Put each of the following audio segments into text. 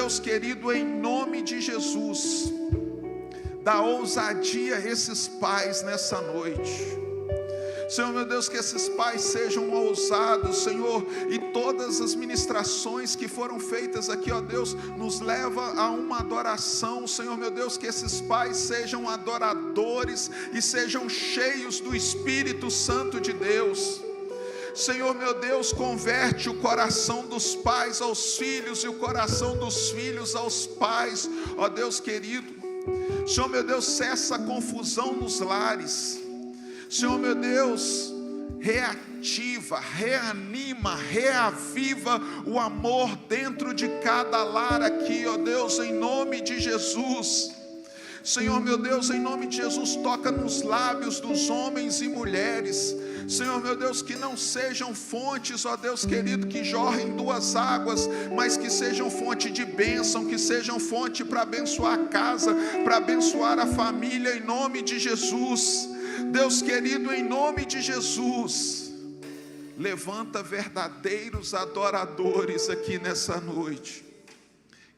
Deus querido, em nome de Jesus, dá ousadia a esses pais nessa noite. Senhor meu Deus, que esses pais sejam ousados, Senhor, e todas as ministrações que foram feitas aqui, ó Deus, nos leva a uma adoração, Senhor meu Deus, que esses pais sejam adoradores e sejam cheios do Espírito Santo de Deus. Senhor meu Deus, converte o coração dos pais aos filhos e o coração dos filhos aos pais, ó Deus querido. Senhor meu Deus, cessa a confusão nos lares. Senhor meu Deus, reativa, reanima, reaviva o amor dentro de cada lar aqui, ó Deus, em nome de Jesus. Senhor meu Deus, em nome de Jesus, toca nos lábios dos homens e mulheres, Senhor meu Deus, que não sejam fontes, ó Deus querido, que jorrem duas águas, mas que sejam fonte de bênção, que sejam fonte para abençoar a casa, para abençoar a família, em nome de Jesus. Deus querido, em nome de Jesus, levanta verdadeiros adoradores aqui nessa noite,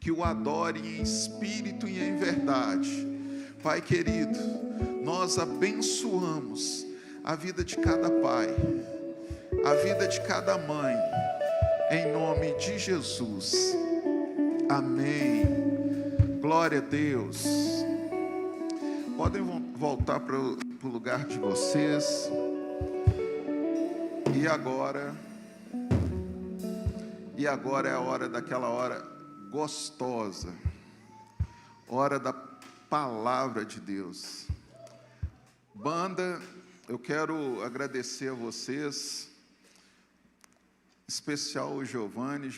que o adorem em espírito e em verdade. Pai querido, nós abençoamos a vida de cada pai, a vida de cada mãe, em nome de Jesus, amém. Glória a Deus. Podem voltar para o lugar de vocês. E agora é a hora daquela hora gostosa, hora da palavra de Deus. Banda, eu quero agradecer a vocês, em especial o Giovanni.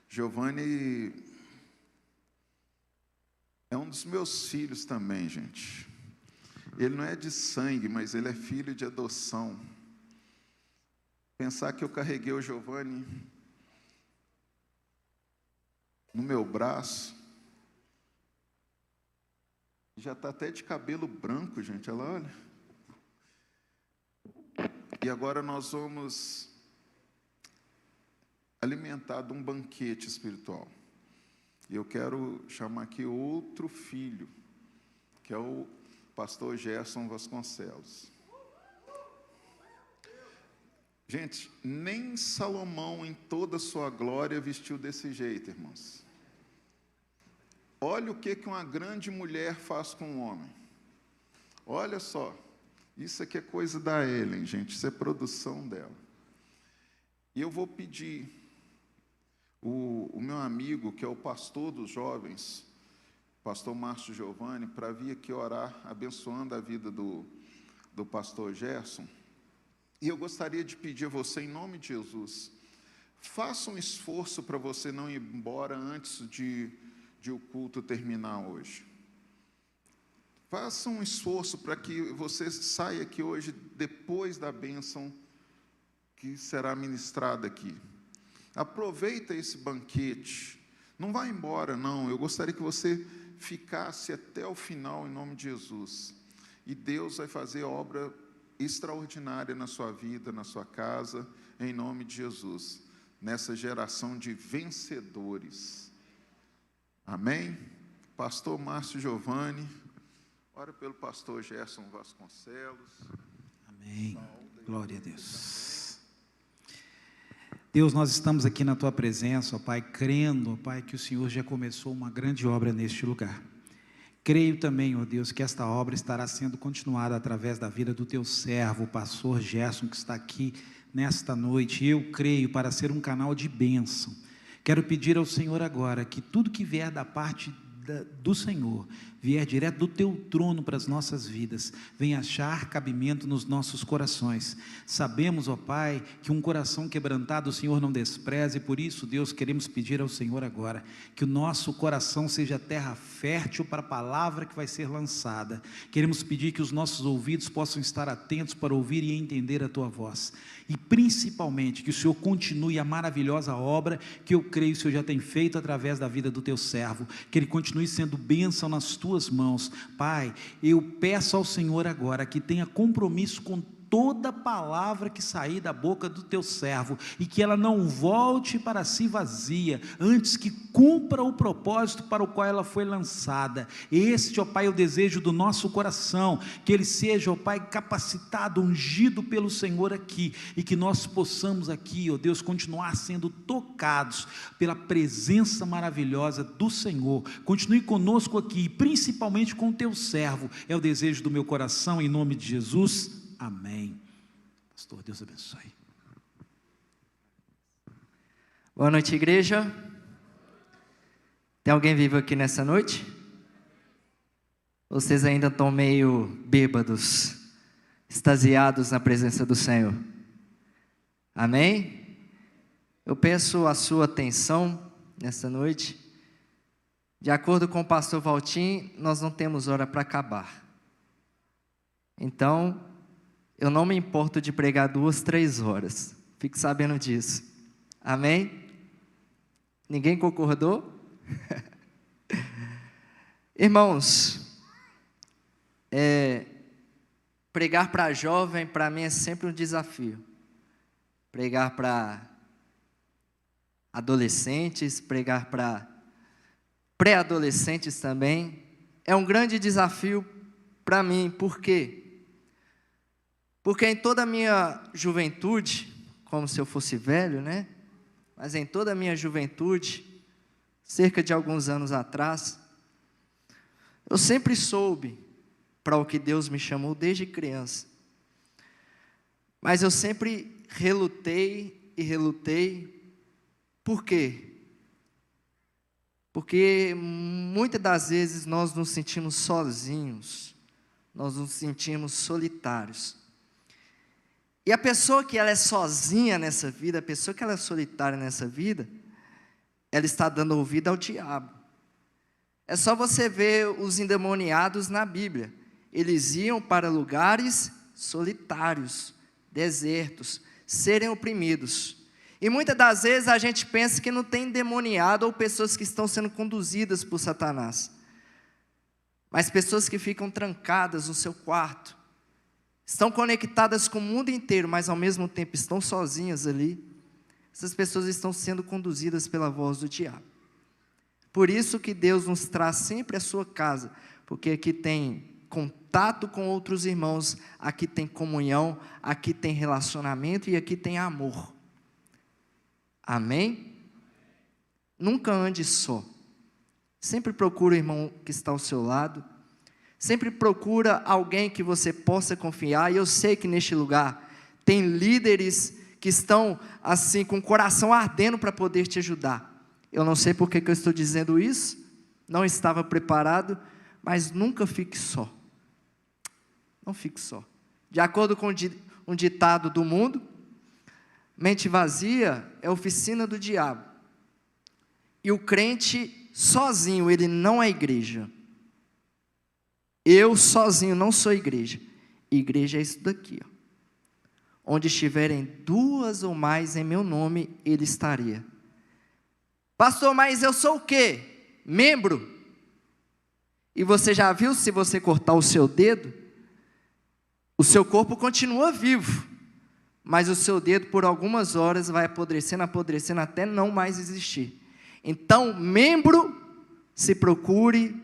Giovanni é um dos meus filhos também, gente. Ele não é de sangue, mas ele é filho de adoção. Pensar que eu carreguei o Giovanni no meu braço, já está até de cabelo branco, gente, olha. E agora nós vamos alimentar de um banquete espiritual. E eu quero chamar aqui outro filho, que é o pastor Gerson Vasconcelos. Gente, nem Salomão em toda a sua glória vestiu desse jeito, irmãos. Olha o que uma grande mulher faz com um homem. Olha só, isso aqui é coisa da Ellen, gente, isso é produção dela. E eu vou pedir o meu amigo, que é o pastor dos jovens, pastor Márcio Giovanni, para vir aqui orar, abençoando a vida do pastor Gerson. E eu gostaria de pedir a você, em nome de Jesus, faça um esforço para você não ir embora antes de o culto terminar hoje. Faça um esforço para que você saia aqui hoje depois da bênção que será ministrada aqui. Aproveita esse banquete. Não vá embora, não. Eu gostaria que você ficasse até o final, em nome de Jesus. E Deus vai fazer obra extraordinária na sua vida, na sua casa, em nome de Jesus. Nessa geração de vencedores. Amém? Pastor Márcio Giovanni, ora pelo pastor Gerson Vasconcelos. Amém. Glória a Deus. Deus, nós estamos aqui na Tua presença, ó Pai, crendo, ó Pai, que o Senhor já começou uma grande obra neste lugar. Creio também, ó Deus, que esta obra estará sendo continuada através da vida do Teu servo, o pastor Gerson, que está aqui nesta noite. Eu creio para ser um canal de bênção. Quero pedir ao Senhor agora que tudo que vier da parte do Senhor, vier direto do Teu trono para as nossas vidas, venha achar cabimento nos nossos corações. Sabemos, ó Pai, que um coração quebrantado o Senhor não despreza, e por isso, Deus, queremos pedir ao Senhor agora, que o nosso coração seja terra fértil para a palavra que vai ser lançada. Queremos pedir que os nossos ouvidos possam estar atentos para ouvir e entender a Tua voz, e principalmente, que o Senhor continue a maravilhosa obra, que eu creio que o Senhor já tem feito através da vida do Teu servo, que Ele continue sendo bênção nas Tuas mãos. Pai, eu peço ao Senhor agora que tenha compromisso com toda palavra que sair da boca do teu servo, e que ela não volte para si vazia, antes que cumpra o propósito para o qual ela foi lançada. Este, ó Pai, é o desejo do nosso coração, que ele seja, ó Pai, capacitado, ungido pelo Senhor aqui, e que nós possamos aqui, ó Deus, continuar sendo tocados pela presença maravilhosa do Senhor. Continue conosco aqui, principalmente com o teu servo, é o desejo do meu coração, em nome de Jesus. Amém. Pastor, Deus abençoe. Boa noite, igreja. Tem alguém vivo aqui nessa noite? Vocês ainda estão meio bêbados, extasiados na presença do Senhor? Amém? Eu peço a sua atenção nessa noite. De acordo com o pastor Valtim, nós não temos hora para acabar. Então, eu não me importo de pregar 2, 3 horas. Fique sabendo disso. Amém? Ninguém concordou? Irmãos, pregar para jovem, para mim, é sempre um desafio. Pregar para adolescentes, pregar para pré-adolescentes também, é um grande desafio para mim. Por quê? Porque em toda a minha juventude, como se eu fosse velho, né? Mas em toda a minha juventude, cerca de alguns anos atrás, eu sempre soube para o que Deus me chamou desde criança. Mas eu sempre relutei e relutei. Por quê? Porque muitas das vezes nós nos sentimos sozinhos, nós nos sentimos solitários. E a pessoa que ela é sozinha nessa vida, a pessoa que ela é solitária nessa vida, ela está dando ouvido ao diabo. É só você ver os endemoniados na Bíblia. Eles iam para lugares solitários, desertos, serem oprimidos. E muitas das vezes a gente pensa que não tem endemoniado ou pessoas que estão sendo conduzidas por Satanás. Mas pessoas que ficam trancadas no seu quarto, estão conectadas com o mundo inteiro, mas ao mesmo tempo estão sozinhas ali. Essas pessoas estão sendo conduzidas pela voz do diabo. Por isso que Deus nos traz sempre a sua casa, porque aqui tem contato com outros irmãos, aqui tem comunhão, aqui tem relacionamento e aqui tem amor. Amém? Nunca ande só. Sempre procure o irmão que está ao seu lado. Sempre procura alguém que você possa confiar. E eu sei que neste lugar tem líderes que estão assim com o coração ardendo para poder te ajudar. Eu não sei por que eu estou dizendo isso. Não estava preparado. Mas nunca fique só. Não fique só. De acordo com um ditado do mundo, mente vazia é oficina do diabo. E o crente sozinho, ele não é igreja. Eu sozinho não sou igreja. Igreja é isso daqui, ó. Onde estiverem 2 ou mais em meu nome, ele estaria. Pastor, mas eu sou o quê? Membro. E você já viu, se você cortar o seu dedo, o seu corpo continua vivo, mas o seu dedo por algumas horas vai apodrecendo, apodrecendo, até não mais existir. Então, membro, se procure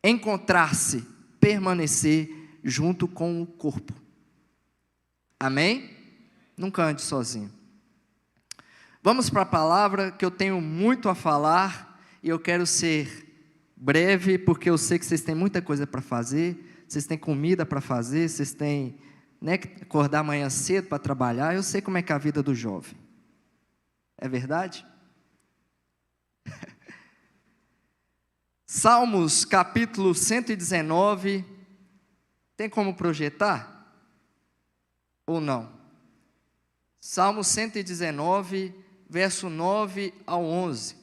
encontrar-se, permanecer junto com o corpo. Amém? Nunca ande sozinho. Vamos para a palavra, que eu tenho muito a falar, e eu quero ser breve, porque eu sei que vocês têm muita coisa para fazer, vocês têm comida para fazer, vocês têm, né, que acordar amanhã cedo para trabalhar. Eu sei como é que é a vida do jovem. É verdade? Salmos capítulo 119, tem como projetar? Ou não? Salmos 119, verso 9 ao 11.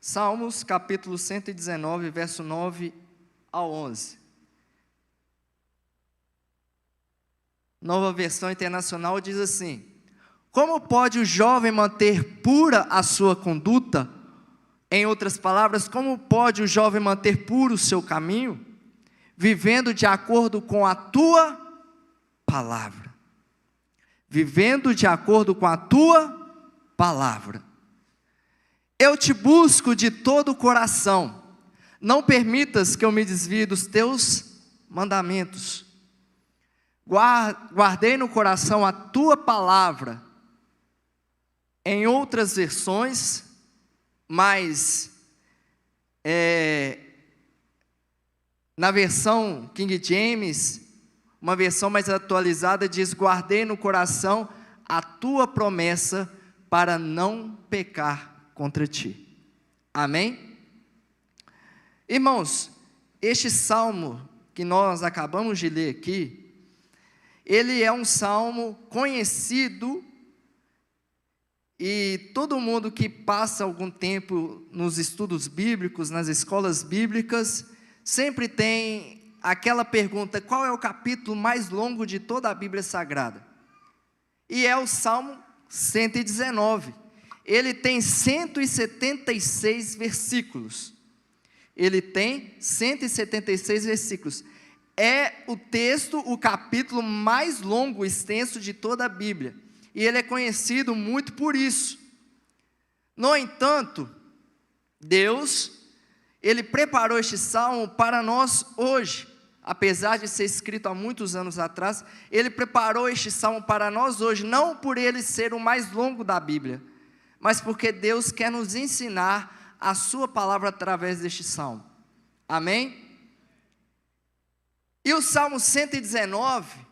Salmos capítulo 119, verso 9 ao 11. Nova Versão Internacional diz assim: como pode o jovem manter pura a sua conduta? Em outras palavras, como pode o jovem manter puro o seu caminho? Vivendo de acordo com a tua palavra. Vivendo de acordo com a tua palavra. Eu te busco de todo o coração. Não permitas que eu me desvie dos teus mandamentos. Guardei no coração a tua palavra. Em outras versões, mas na versão King James, uma versão mais atualizada, diz: guardei no coração a tua promessa para não pecar contra ti. Amém? Irmãos, este salmo que nós acabamos de ler aqui, ele é um salmo conhecido, e todo mundo que passa algum tempo nos estudos bíblicos, nas escolas bíblicas, sempre tem aquela pergunta: qual é o capítulo mais longo de toda a Bíblia Sagrada? E é o Salmo 119. Ele tem 176 versículos. Ele tem 176 versículos. É o texto, o capítulo mais longo, extenso de toda a Bíblia. E ele é conhecido muito por isso. No entanto, Deus, Ele preparou este salmo para nós hoje. Apesar de ser escrito há muitos anos atrás, Ele preparou este salmo para nós hoje, não por ele ser o mais longo da Bíblia, mas porque Deus quer nos ensinar a sua palavra através deste salmo. Amém? E o Salmo 119,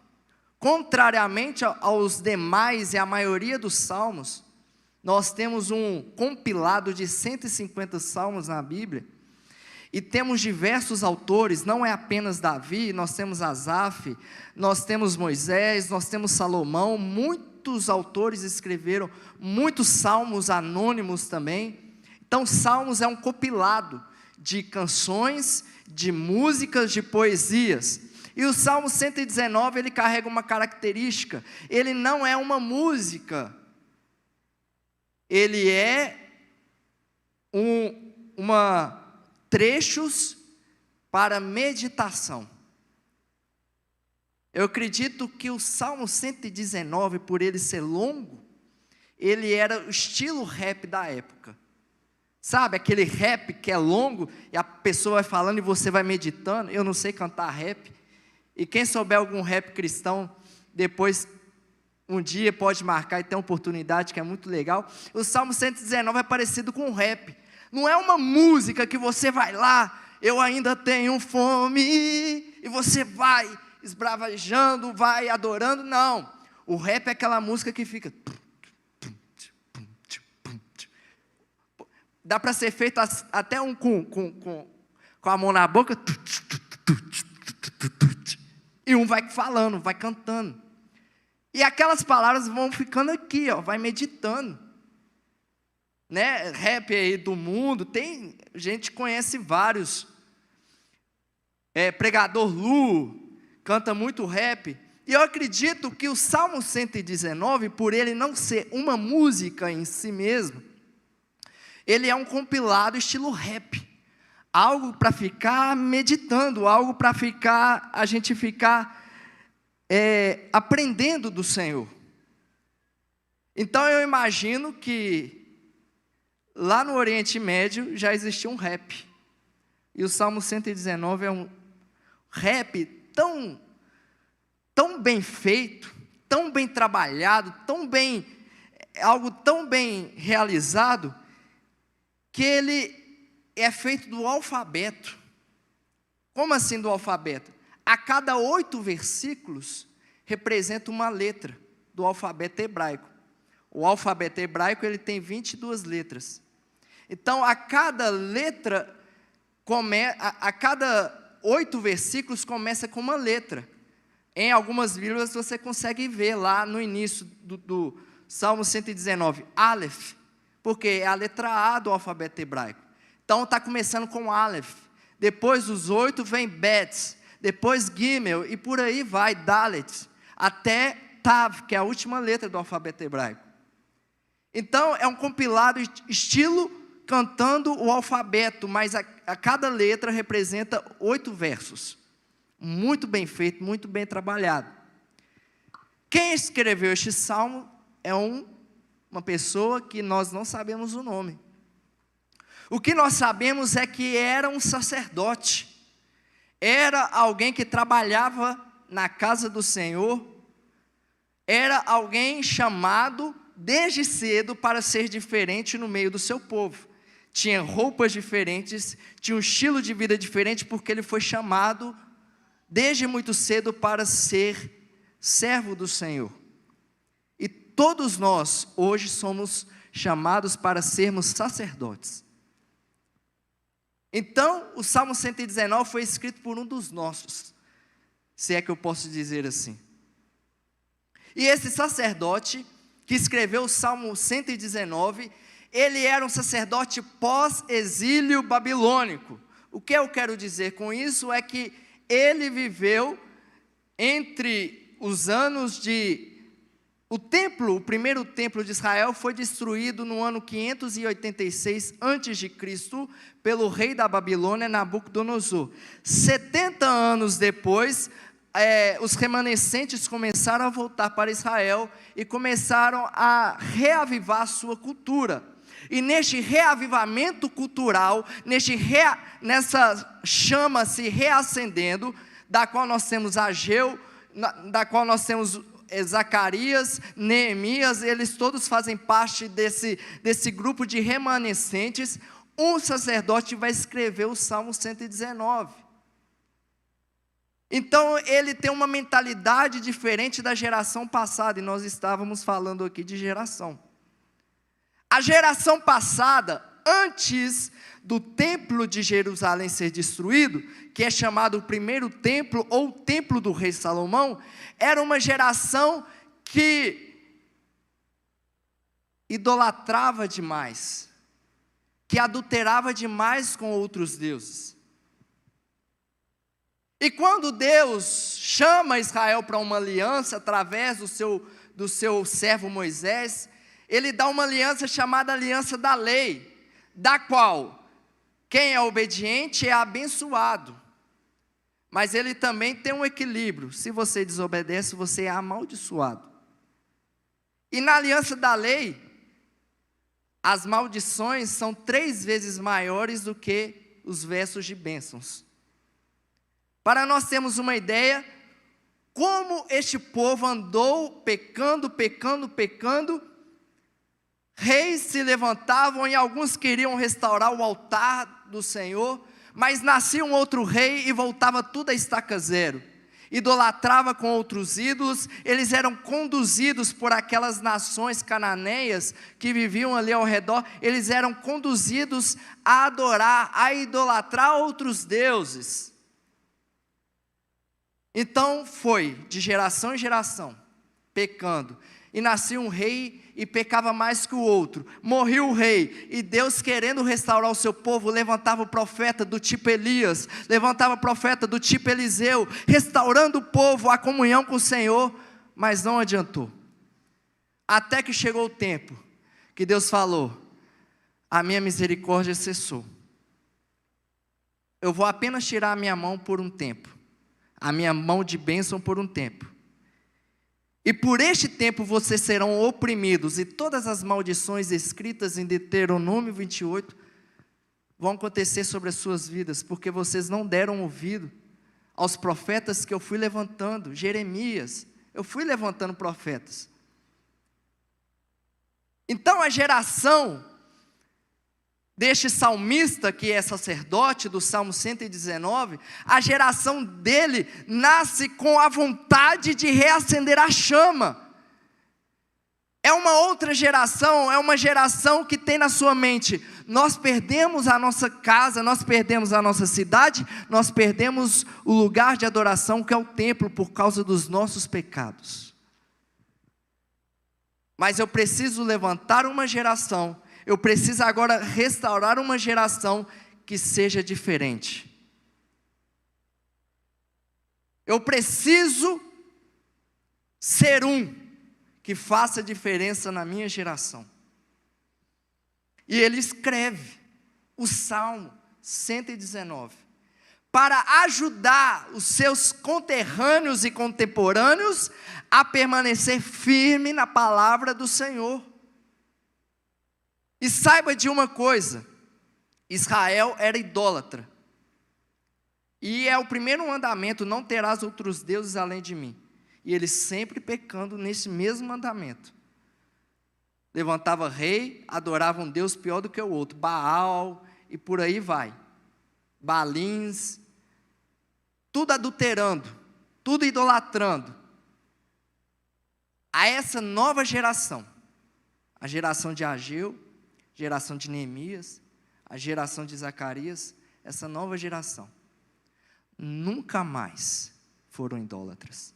contrariamente aos demais e à maioria dos salmos, nós temos um compilado de 150 salmos na Bíblia, e temos diversos autores, não é apenas Davi, nós temos Asaf, nós temos Moisés, nós temos Salomão, muitos autores escreveram, muitos salmos anônimos também. Então, salmos é um compilado de canções, de músicas, de poesias. E o Salmo 119, ele carrega uma característica: ele não é uma música, ele é trechos para meditação. Eu acredito que o Salmo 119, por ele ser longo, ele era o estilo rap da época. Sabe, aquele rap que é longo, e a pessoa vai falando e você vai meditando. Eu não sei cantar rap, e quem souber algum rap cristão, depois, um dia pode marcar e ter uma oportunidade, que é muito legal. O Salmo 119 é parecido com um rap. Não é uma música que você vai lá, eu ainda tenho fome, e você vai esbravejando, vai adorando. Não, o rap é aquela música que fica... Dá para ser feito até um com a mão na boca, e um vai falando, vai cantando. E aquelas palavras vão ficando aqui, ó, vai meditando. Né? Rap aí do mundo, tem gente que conhece vários. Pregador Lu canta muito rap. E eu acredito que o Salmo 119, por ele não ser uma música em si mesmo, ele é um compilado estilo rap. Algo para ficar meditando, algo para a gente ficar aprendendo do Senhor. Então eu imagino que lá no Oriente Médio já existia um rap. E o Salmo 119 é um rap tão bem feito, tão bem trabalhado, algo tão bem realizado, que ele é feito do alfabeto. Como assim do alfabeto? A cada 8 versículos representa uma letra do alfabeto hebraico. O alfabeto hebraico ele tem 22 letras. Então, a cada letra, a cada 8 versículos começa com uma letra. Em algumas Bíblias você consegue ver lá no início do Salmo 119, Aleph, porque é a letra A do alfabeto hebraico. Então está começando com Aleph, depois dos 8 vem Bet, depois Gimel, e por aí vai, Dalet, até Tav, que é a última letra do alfabeto hebraico. Então é um compilado estilo cantando o alfabeto, mas a cada letra representa 8 versos. Muito bem feito, muito bem trabalhado. Quem escreveu este salmo é uma pessoa que nós não sabemos o nome. O que nós sabemos é que era um sacerdote. Era alguém que trabalhava na casa do Senhor. Era alguém chamado desde cedo para ser diferente no meio do seu povo. Tinha roupas diferentes, tinha um estilo de vida diferente, porque ele foi chamado desde muito cedo para ser servo do Senhor. E todos nós hoje somos chamados para sermos sacerdotes. Então, o Salmo 119 foi escrito por um dos nossos, se é que eu posso dizer assim. E esse sacerdote que escreveu o Salmo 119, ele era um sacerdote pós-exílio babilônico. O que eu quero dizer com isso é que ele viveu entre os anos de... O primeiro templo de Israel foi destruído no ano 586 a.C. pelo rei da Babilônia, Nabucodonosor. 70 anos depois, os remanescentes começaram a voltar para Israel e começaram a reavivar a sua cultura. E neste reavivamento cultural, nessa chama se reacendendo, da qual nós temos Ageu, da qual nós temos Zacarias, Neemias, eles todos fazem parte desse grupo de remanescentes. Um sacerdote vai escrever o Salmo 119. Então ele tem uma mentalidade diferente da geração passada, e nós estávamos falando aqui de geração. A geração passada, antes do templo de Jerusalém ser destruído, que é chamado o primeiro templo, ou o templo do rei Salomão, era uma geração que idolatrava demais, que adulterava demais com outros deuses. E quando Deus chama Israel para uma aliança, através do seu servo Moisés, ele dá uma aliança chamada aliança da lei, da qual quem é obediente é abençoado. Mas ele também tem um equilíbrio. Se você desobedece, você é amaldiçoado. E na aliança da lei, as maldições são 3 vezes maiores do que os versos de bênçãos. Para nós termos uma ideia, como este povo andou pecando, reis se levantavam e alguns queriam restaurar o altar do Senhor, mas nascia um outro rei e voltava tudo a estaca zero. Idolatrava com outros ídolos, eles eram conduzidos por aquelas nações cananeias que viviam ali ao redor, eles eram conduzidos a adorar, a idolatrar outros deuses. Então foi de geração em geração, pecando. E nascia um rei e pecava mais que o outro. Morria o rei, e Deus, querendo restaurar o seu povo, levantava o profeta do tipo Elias, levantava o profeta do tipo Eliseu, restaurando o povo, a comunhão com o Senhor, mas não adiantou. Até que chegou o tempo que Deus falou: a minha misericórdia cessou. Eu vou apenas tirar a minha mão por um tempo, a minha mão de bênção por um tempo. E por este tempo vocês serão oprimidos, e todas as maldições escritas em Deuteronômio 28 vão acontecer sobre as suas vidas, porque vocês não deram ouvido aos profetas que eu fui levantando. Jeremias, eu fui levantando profetas. Então a geração deste salmista, que é sacerdote, do Salmo 119, a geração dele nasce com a vontade de reacender a chama. É uma outra geração, é uma geração que tem na sua mente: nós perdemos a nossa casa, nós perdemos a nossa cidade, nós perdemos o lugar de adoração que é o templo por causa dos nossos pecados. Mas eu preciso levantar uma geração, eu preciso agora restaurar uma geração que seja diferente. Eu preciso ser um que faça diferença na minha geração. E ele escreve o Salmo 119 para ajudar os seus conterrâneos e contemporâneos a permanecer firme na palavra do Senhor. E saiba de uma coisa: Israel era idólatra. E é o primeiro mandamento: não terás outros deuses além de mim. E eles sempre pecando nesse mesmo mandamento. Levantava rei, adorava um Deus pior do que o outro, Baal e por aí vai. Baalins, tudo adulterando, tudo idolatrando. A essa nova geração, a geração de Ageu, geração de Neemias, a geração de Zacarias, essa nova geração, nunca mais foram idólatras.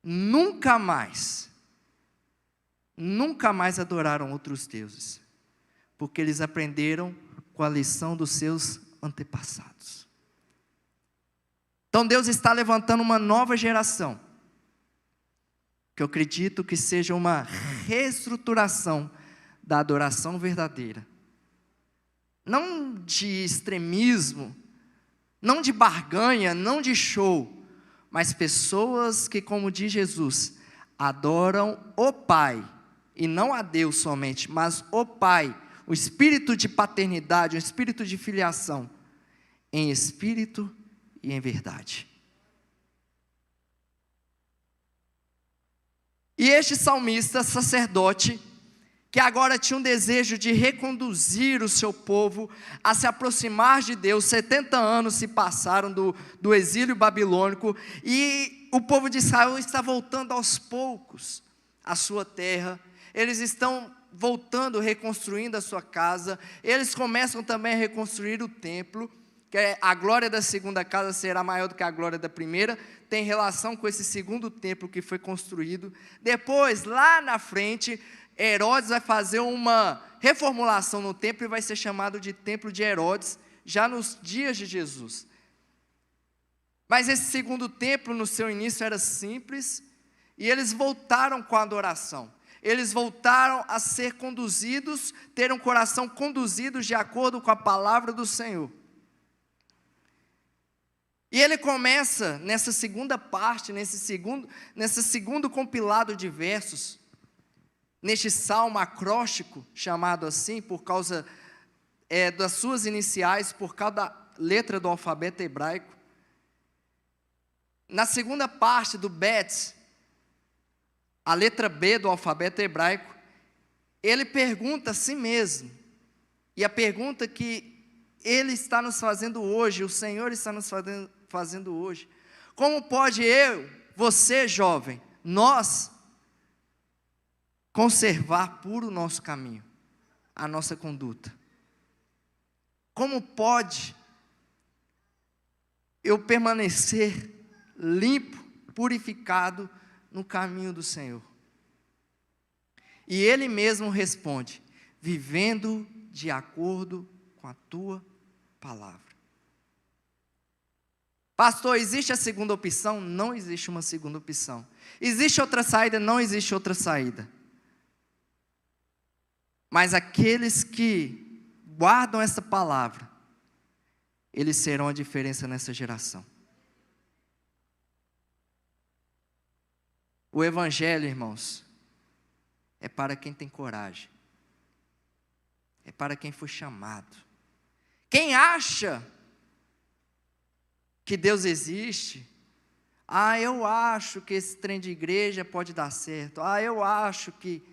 Nunca mais adoraram outros deuses, porque eles aprenderam com a lição dos seus antepassados. Então Deus está levantando uma nova geração, que eu acredito que seja uma reestruturação da adoração verdadeira, não de extremismo, não de barganha, não de show, mas pessoas que, como diz Jesus, adoram o Pai, e não a Deus somente, mas o Pai, o espírito de paternidade, o espírito de filiação, em espírito e em verdade. E este salmista, sacerdote, que agora tinha um desejo de reconduzir o seu povo a se aproximar de Deus. 70 anos se passaram do exílio babilônico, e o povo de Israel está voltando aos poucos à sua terra. Eles estão voltando, reconstruindo a sua casa. Eles começam também a reconstruir o templo, que a glória da segunda casa será maior do que a glória da primeira. Tem relação com esse segundo templo que foi construído. Depois, lá na frente, Herodes vai fazer uma reformulação no templo e vai ser chamado de Templo de Herodes, já nos dias de Jesus. Mas esse segundo templo, no seu início, era simples, e eles voltaram com a adoração. Eles voltaram a ser conduzidos, ter um coração conduzido de acordo com a palavra do Senhor. E ele começa nessa segunda parte, nesse segundo compilado de versos, neste salmo acróstico, chamado assim, por causa das suas iniciais, por causa da letra do alfabeto hebraico. Na segunda parte do Bet, a letra B do alfabeto hebraico, ele pergunta a si mesmo, e a pergunta que ele está nos fazendo hoje, o Senhor está nos fazendo hoje: como pode eu, você jovem, nós, conservar puro o nosso caminho, a nossa conduta? Como pode eu permanecer limpo, purificado no caminho do Senhor? E ele mesmo responde: vivendo de acordo com a tua palavra. Pastor, existe a segunda opção? Não existe uma segunda opção. Existe outra saída? Não existe outra saída. Mas aqueles que guardam essa palavra, eles serão a diferença nessa geração. O evangelho, irmãos, é para quem tem coragem, é para quem foi chamado. Quem acha que Deus existe, eu acho que esse trem de igreja pode dar certo, eu acho que,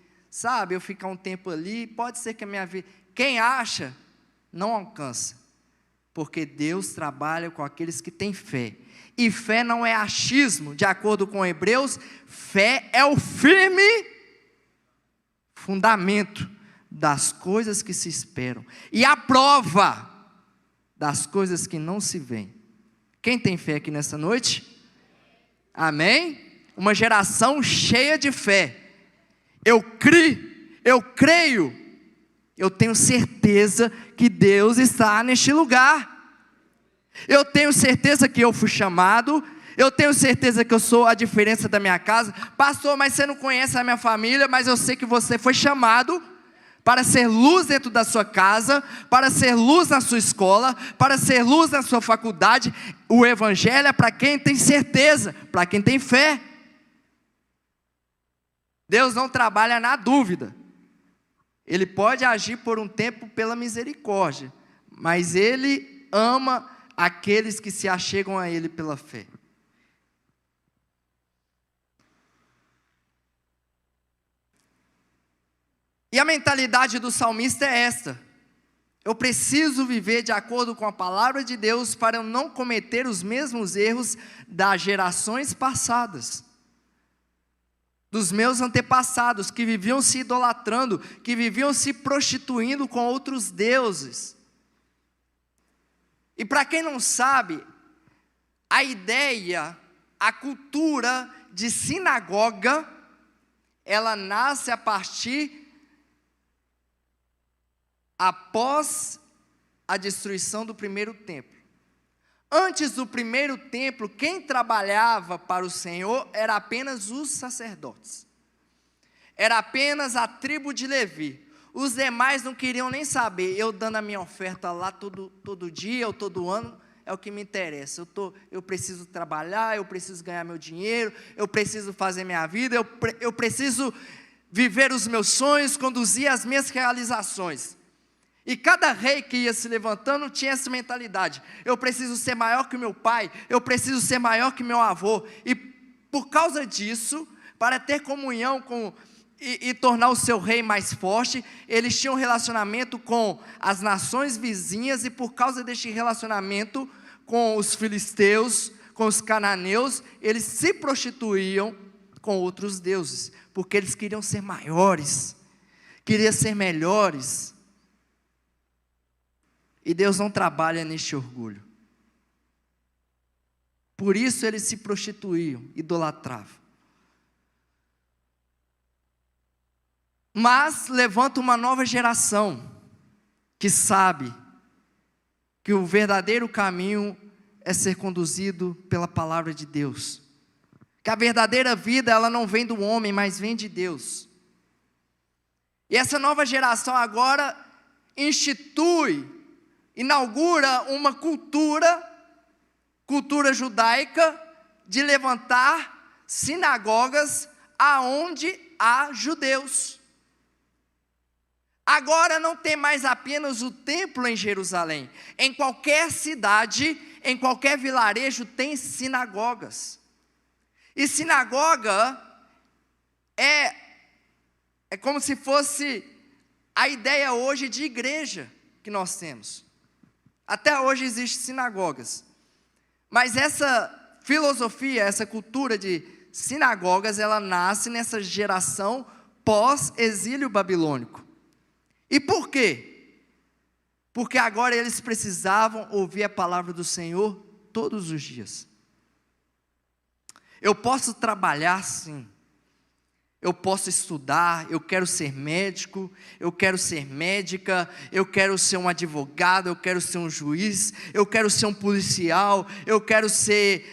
eu ficar um tempo ali, pode ser que a minha vida... Quem acha, não alcança, porque Deus trabalha com aqueles que têm fé, e fé não é achismo. De acordo com Hebreus, fé é o firme fundamento das coisas que se esperam, e a prova das coisas que não se veem. Quem tem fé aqui nessa noite? Amém? Uma geração cheia de fé. Eu creio, eu tenho certeza que Deus está neste lugar. Eu tenho certeza que eu fui chamado, eu tenho certeza que eu sou a diferença da minha casa. Pastor, mas você não conhece a minha família, mas eu sei que você foi chamado para ser luz dentro da sua casa, para ser luz na sua escola, para ser luz na sua faculdade. O Evangelho é para quem tem certeza, para quem tem fé. Deus não trabalha na dúvida. Ele pode agir por um tempo pela misericórdia, mas Ele ama aqueles que se achegam a Ele pela fé. E a mentalidade do salmista é esta: eu preciso viver de acordo com a palavra de Deus para eu não cometer os mesmos erros das gerações passadas, dos meus antepassados, que viviam se idolatrando, que viviam se prostituindo com outros deuses. E para quem não sabe, a ideia, a cultura de sinagoga, ela nasce após a destruição do primeiro templo. Antes do primeiro templo, quem trabalhava para o Senhor era apenas os sacerdotes. Era apenas a tribo de Levi. Os demais não queriam nem saber. Eu dando a minha oferta lá todo dia ou todo ano, é o que me interessa. Eu preciso trabalhar, eu preciso ganhar meu dinheiro, eu preciso fazer minha vida, eu preciso viver os meus sonhos, conduzir as minhas realizações. E cada rei que ia se levantando tinha essa mentalidade: eu preciso ser maior que meu pai, eu preciso ser maior que meu avô. E por causa disso, para ter comunhão e tornar o seu rei mais forte, eles tinham um relacionamento com as nações vizinhas, e por causa deste relacionamento com os filisteus, com os cananeus, eles se prostituíam com outros deuses, porque eles queriam ser maiores, queriam ser melhores. E Deus não trabalha neste orgulho. Por isso eles se prostituíam, idolatravam. Mas levanta uma nova geração que sabe que o verdadeiro caminho é ser conduzido pela palavra de Deus. Que a verdadeira vida, ela não vem do homem, mas vem de Deus. E essa nova geração agora inaugura uma cultura judaica de levantar sinagogas aonde há judeus. Agora não tem mais apenas o templo em Jerusalém. Em qualquer cidade, em qualquer vilarejo tem sinagogas. E sinagoga é como se fosse a ideia hoje de igreja que nós temos. Até hoje existem sinagogas, mas essa filosofia, essa cultura de sinagogas, ela nasce nessa geração pós-exílio babilônico. E por quê? Porque agora eles precisavam ouvir a palavra do Senhor todos os dias. Eu posso trabalhar sim, eu posso estudar, eu quero ser médico, eu quero ser médica, eu quero ser um advogado, eu quero ser um juiz, eu quero ser um policial, eu quero ser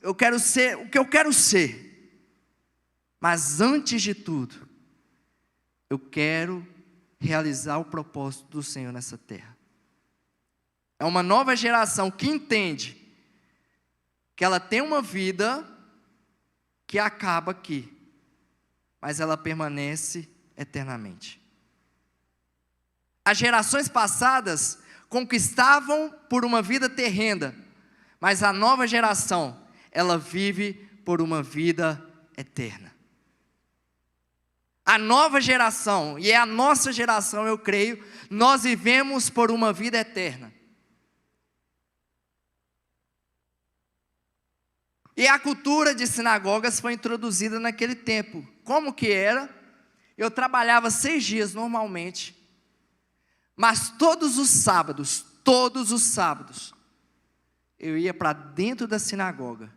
o que eu quero ser. Mas antes de tudo, eu quero realizar o propósito do Senhor nessa terra. É uma nova geração que entende que ela tem uma vida que acaba aqui, mas ela permanece eternamente. As gerações passadas conquistavam por uma vida terrena, mas a nova geração, ela vive por uma vida eterna. A nova geração, e é a nossa geração, eu creio, nós vivemos por uma vida eterna. E a cultura de sinagogas foi introduzida naquele tempo. Como que era? Eu trabalhava 6 dias normalmente, mas todos os sábados, eu ia para dentro da sinagoga,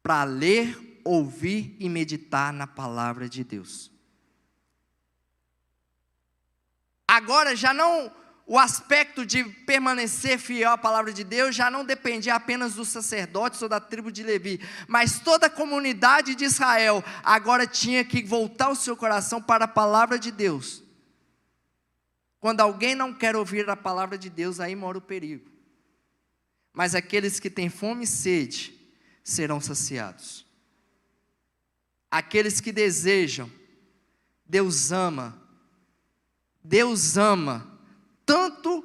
para ler, ouvir e meditar na palavra de Deus. Agora já não, o aspecto de permanecer fiel à palavra de Deus já não dependia apenas dos sacerdotes ou da tribo de Levi, mas toda a comunidade de Israel agora tinha que voltar o seu coração para a palavra de Deus. Quando alguém não quer ouvir a palavra de Deus, aí mora o perigo. Mas aqueles que têm fome e sede serão saciados. Aqueles que desejam, Deus ama tanto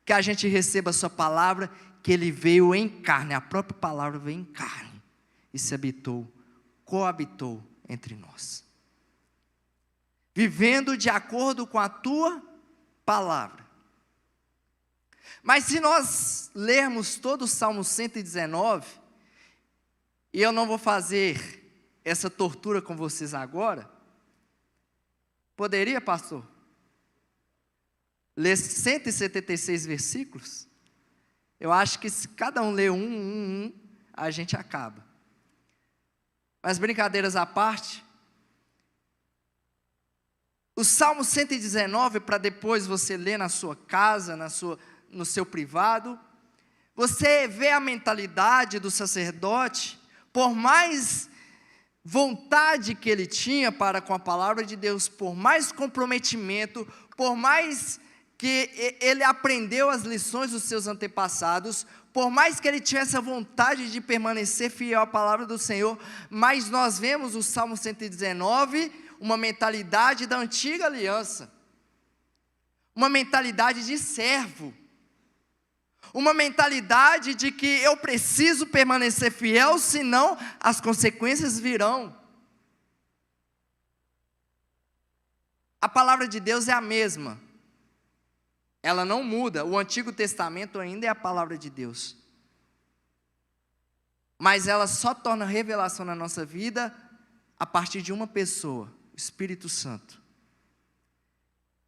que a gente receba a sua palavra, que Ele veio em carne, a própria palavra veio em carne, e se coabitou entre nós, vivendo de acordo com a tua palavra. Mas se nós lermos todo o Salmo 119, e eu não vou fazer essa tortura com vocês agora, poderia, pastor? Ler 176 versículos? Eu acho que se cada um ler um, a gente acaba. Mas brincadeiras à parte, o Salmo 119, para depois você ler na sua casa, no seu privado, você vê a mentalidade do sacerdote, por mais vontade que ele tinha para com a palavra de Deus, por mais comprometimento, por mais que ele aprendeu as lições dos seus antepassados, por mais que ele tivesse a vontade de permanecer fiel à palavra do Senhor, mas nós vemos o Salmo 119, uma mentalidade da antiga aliança, uma mentalidade de servo, uma mentalidade de que eu preciso permanecer fiel, senão as consequências virão. A palavra de Deus é a mesma, ela não muda. O Antigo Testamento ainda é a palavra de Deus, mas ela só torna revelação na nossa vida a partir de uma pessoa, o Espírito Santo.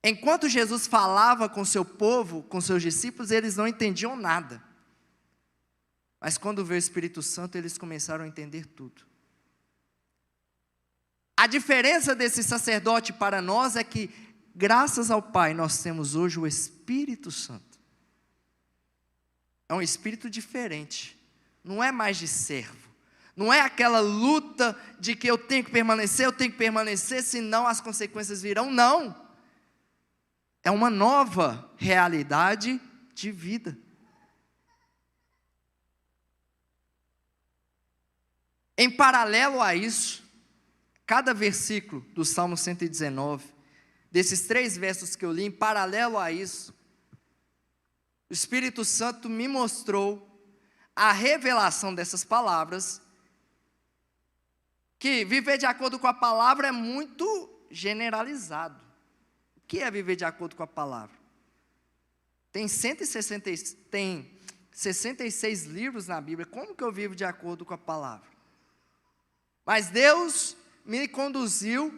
Enquanto Jesus falava com seu povo, com seus discípulos, eles não entendiam nada, mas quando veio o Espírito Santo, eles começaram a entender tudo. A diferença desse sacerdote para nós é que, graças ao Pai, nós temos hoje o Espírito Santo. É um espírito diferente, não é mais de servo, não é aquela luta de que eu tenho que permanecer, senão as consequências virão, não. É uma nova realidade de vida. Em paralelo a isso, cada versículo do Salmo 119, desses 3 versos que eu li, em paralelo a isso, o Espírito Santo me mostrou a revelação dessas palavras, que viver de acordo com a palavra é muito generalizado. O que é viver de acordo com a palavra? Tem 66 livros na Bíblia, como que eu vivo de acordo com a palavra? Mas Deus me conduziu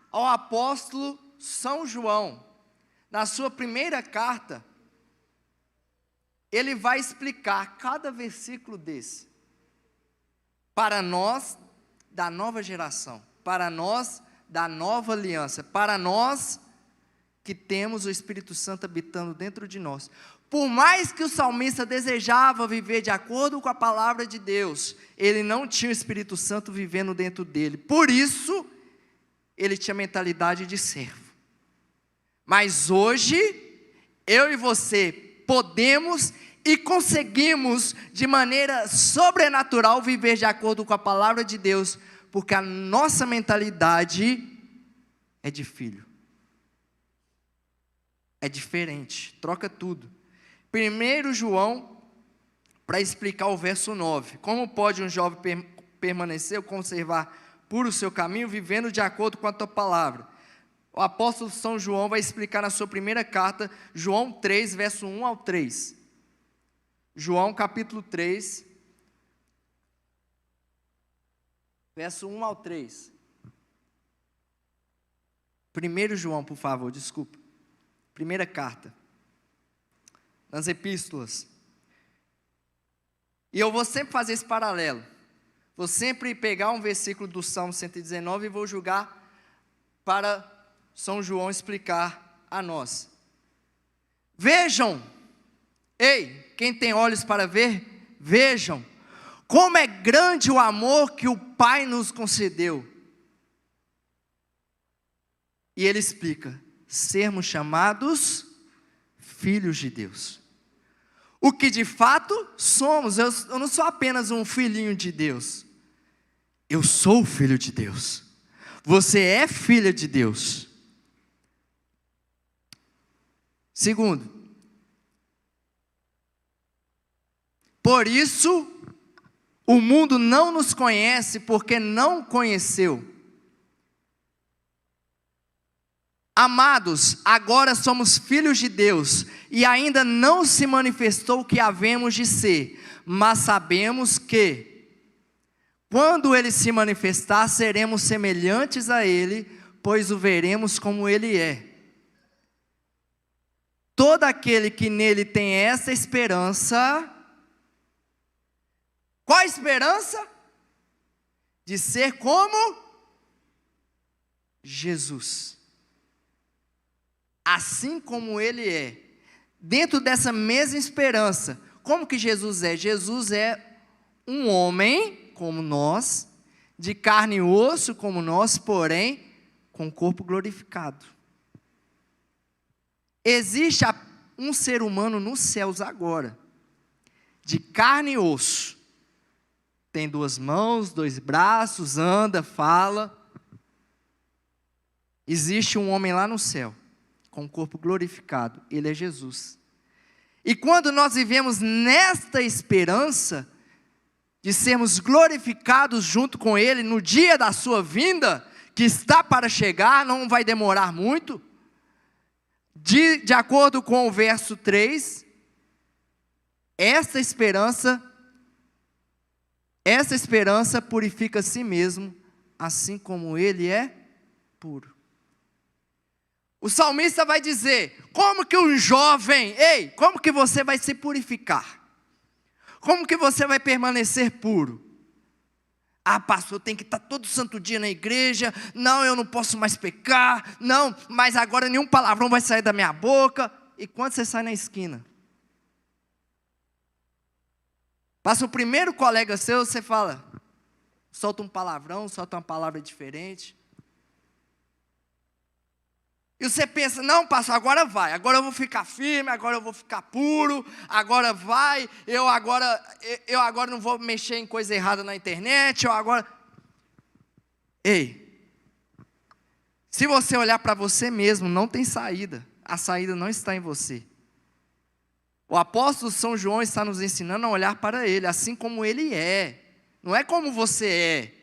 ao apóstolo São João, na sua primeira carta, ele vai explicar cada versículo desse, para nós da nova geração, para nós da nova aliança, para nós que temos o Espírito Santo habitando dentro de nós. Por mais que o salmista desejava viver de acordo com a palavra de Deus, ele não tinha o Espírito Santo vivendo dentro dele, por isso, ele tinha mentalidade de servo. Mas hoje, eu e você podemos e conseguimos, de maneira sobrenatural, viver de acordo com a palavra de Deus, porque a nossa mentalidade é de filho. É diferente, troca tudo. 1 João, para explicar o verso 9, como pode um jovem permanecer ou conservar puro o seu caminho, vivendo de acordo com a tua palavra? O apóstolo São João vai explicar na sua primeira carta, João 3, verso 1 ao 3. João capítulo 3, verso 1 ao 3. 1 João, por favor, desculpa. Primeira carta, nas epístolas. E eu vou sempre fazer esse paralelo. Vou sempre pegar um versículo do Salmo 119 e vou julgar para São João explicar a nós. Vejam, ei, quem tem olhos para ver, vejam, como é grande o amor que o Pai nos concedeu. E ele explica, sermos chamados filhos de Deus. O que de fato somos. Eu não sou apenas um filhinho de Deus. Eu sou filho de Deus. Você é filha de Deus. Segundo, por isso, o mundo não nos conhece porque não conheceu. Amados, agora somos filhos de Deus, e ainda não se manifestou o que havemos de ser, mas sabemos que, quando Ele se manifestar, seremos semelhantes a Ele, pois o veremos como Ele é. Todo aquele que nele tem essa esperança, qual a esperança? De ser como Jesus. Assim como Ele é. Dentro dessa mesma esperança, como que Jesus é? Jesus é um homem como nós, de carne e osso como nós, porém, com o corpo glorificado. Existe um ser humano nos céus agora, de carne e osso. Tem 2 mãos, 2 braços, anda, fala. Existe um homem lá no céu, com o corpo glorificado. Ele é Jesus. E quando nós vivemos nesta esperança, de sermos glorificados junto com Ele, no dia da sua vinda, que está para chegar, não vai demorar muito, de acordo com o verso 3, essa esperança purifica a si mesmo, assim como Ele é puro. O salmista vai dizer, como que um jovem, como que você vai se purificar? Como que você vai permanecer puro? Ah, pastor, tem que estar todo santo dia na igreja. Não, eu não posso mais pecar. Não, mas agora nenhum palavrão vai sair da minha boca. E quando você sai na esquina? Passa o primeiro colega seu, você fala, solta um palavrão, solta uma palavra diferente. E você pensa, não, pastor, agora vai, agora eu vou ficar firme, agora eu vou ficar puro, agora vai, eu agora não vou mexer em coisa errada na internet, se você olhar para você mesmo, não tem saída, a saída não está em você. O apóstolo São João está nos ensinando a olhar para Ele, assim como Ele é, não é como você é.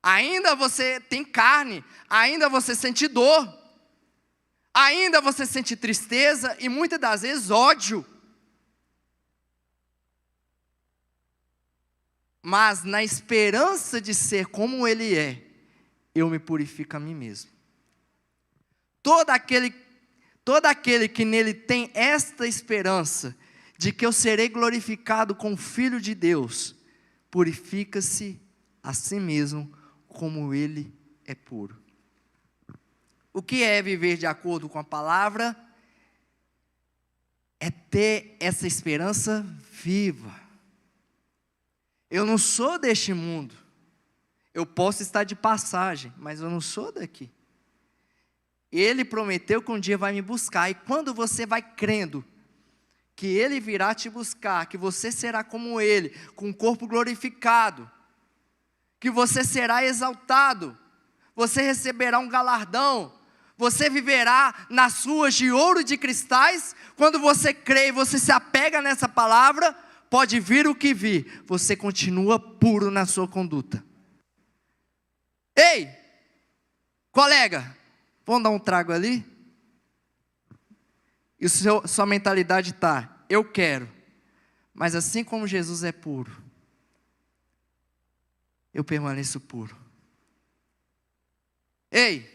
Ainda você tem carne, ainda você sente dor, ainda você sente tristeza e muitas das vezes ódio. Mas na esperança de ser como Ele é, eu me purifico a mim mesmo. Todo aquele que nele tem esta esperança de que eu serei glorificado como Filho de Deus, purifica-se a si mesmo, como Ele é puro. O que é viver de acordo com a palavra? É ter essa esperança viva. Eu não sou deste mundo. Eu posso estar de passagem, mas eu não sou daqui. Ele prometeu que um dia vai me buscar. E quando você vai crendo que Ele virá te buscar, que você será como Ele, com o corpo glorificado, que você será exaltado, você receberá um galardão, você viverá nas ruas de ouro e de cristais. Quando você crê e você se apega nessa palavra, pode vir o que vir, você continua puro na sua conduta. Ei, colega, vamos dar um trago ali? E sua mentalidade está, eu quero, mas assim como Jesus é puro, eu permaneço puro. Ei,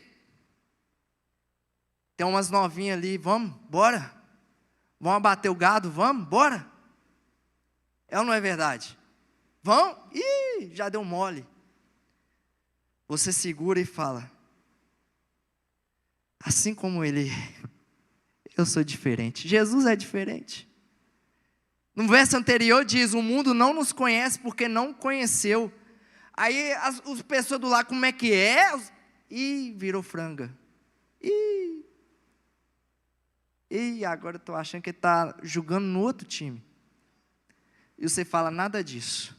tem umas novinhas ali, vamos, bora? Vamos abater o gado, vamos, bora? É ou não é verdade? Vão? Ih, já deu mole. Você segura e fala, assim como Ele é, eu sou diferente. Jesus é diferente. No verso anterior diz, o mundo não nos conhece porque não conheceu. Aí as pessoas do lado, como é que é? Ih, virou franga. Ih. E agora eu estou achando que ele está jogando no outro time. E você fala, nada disso.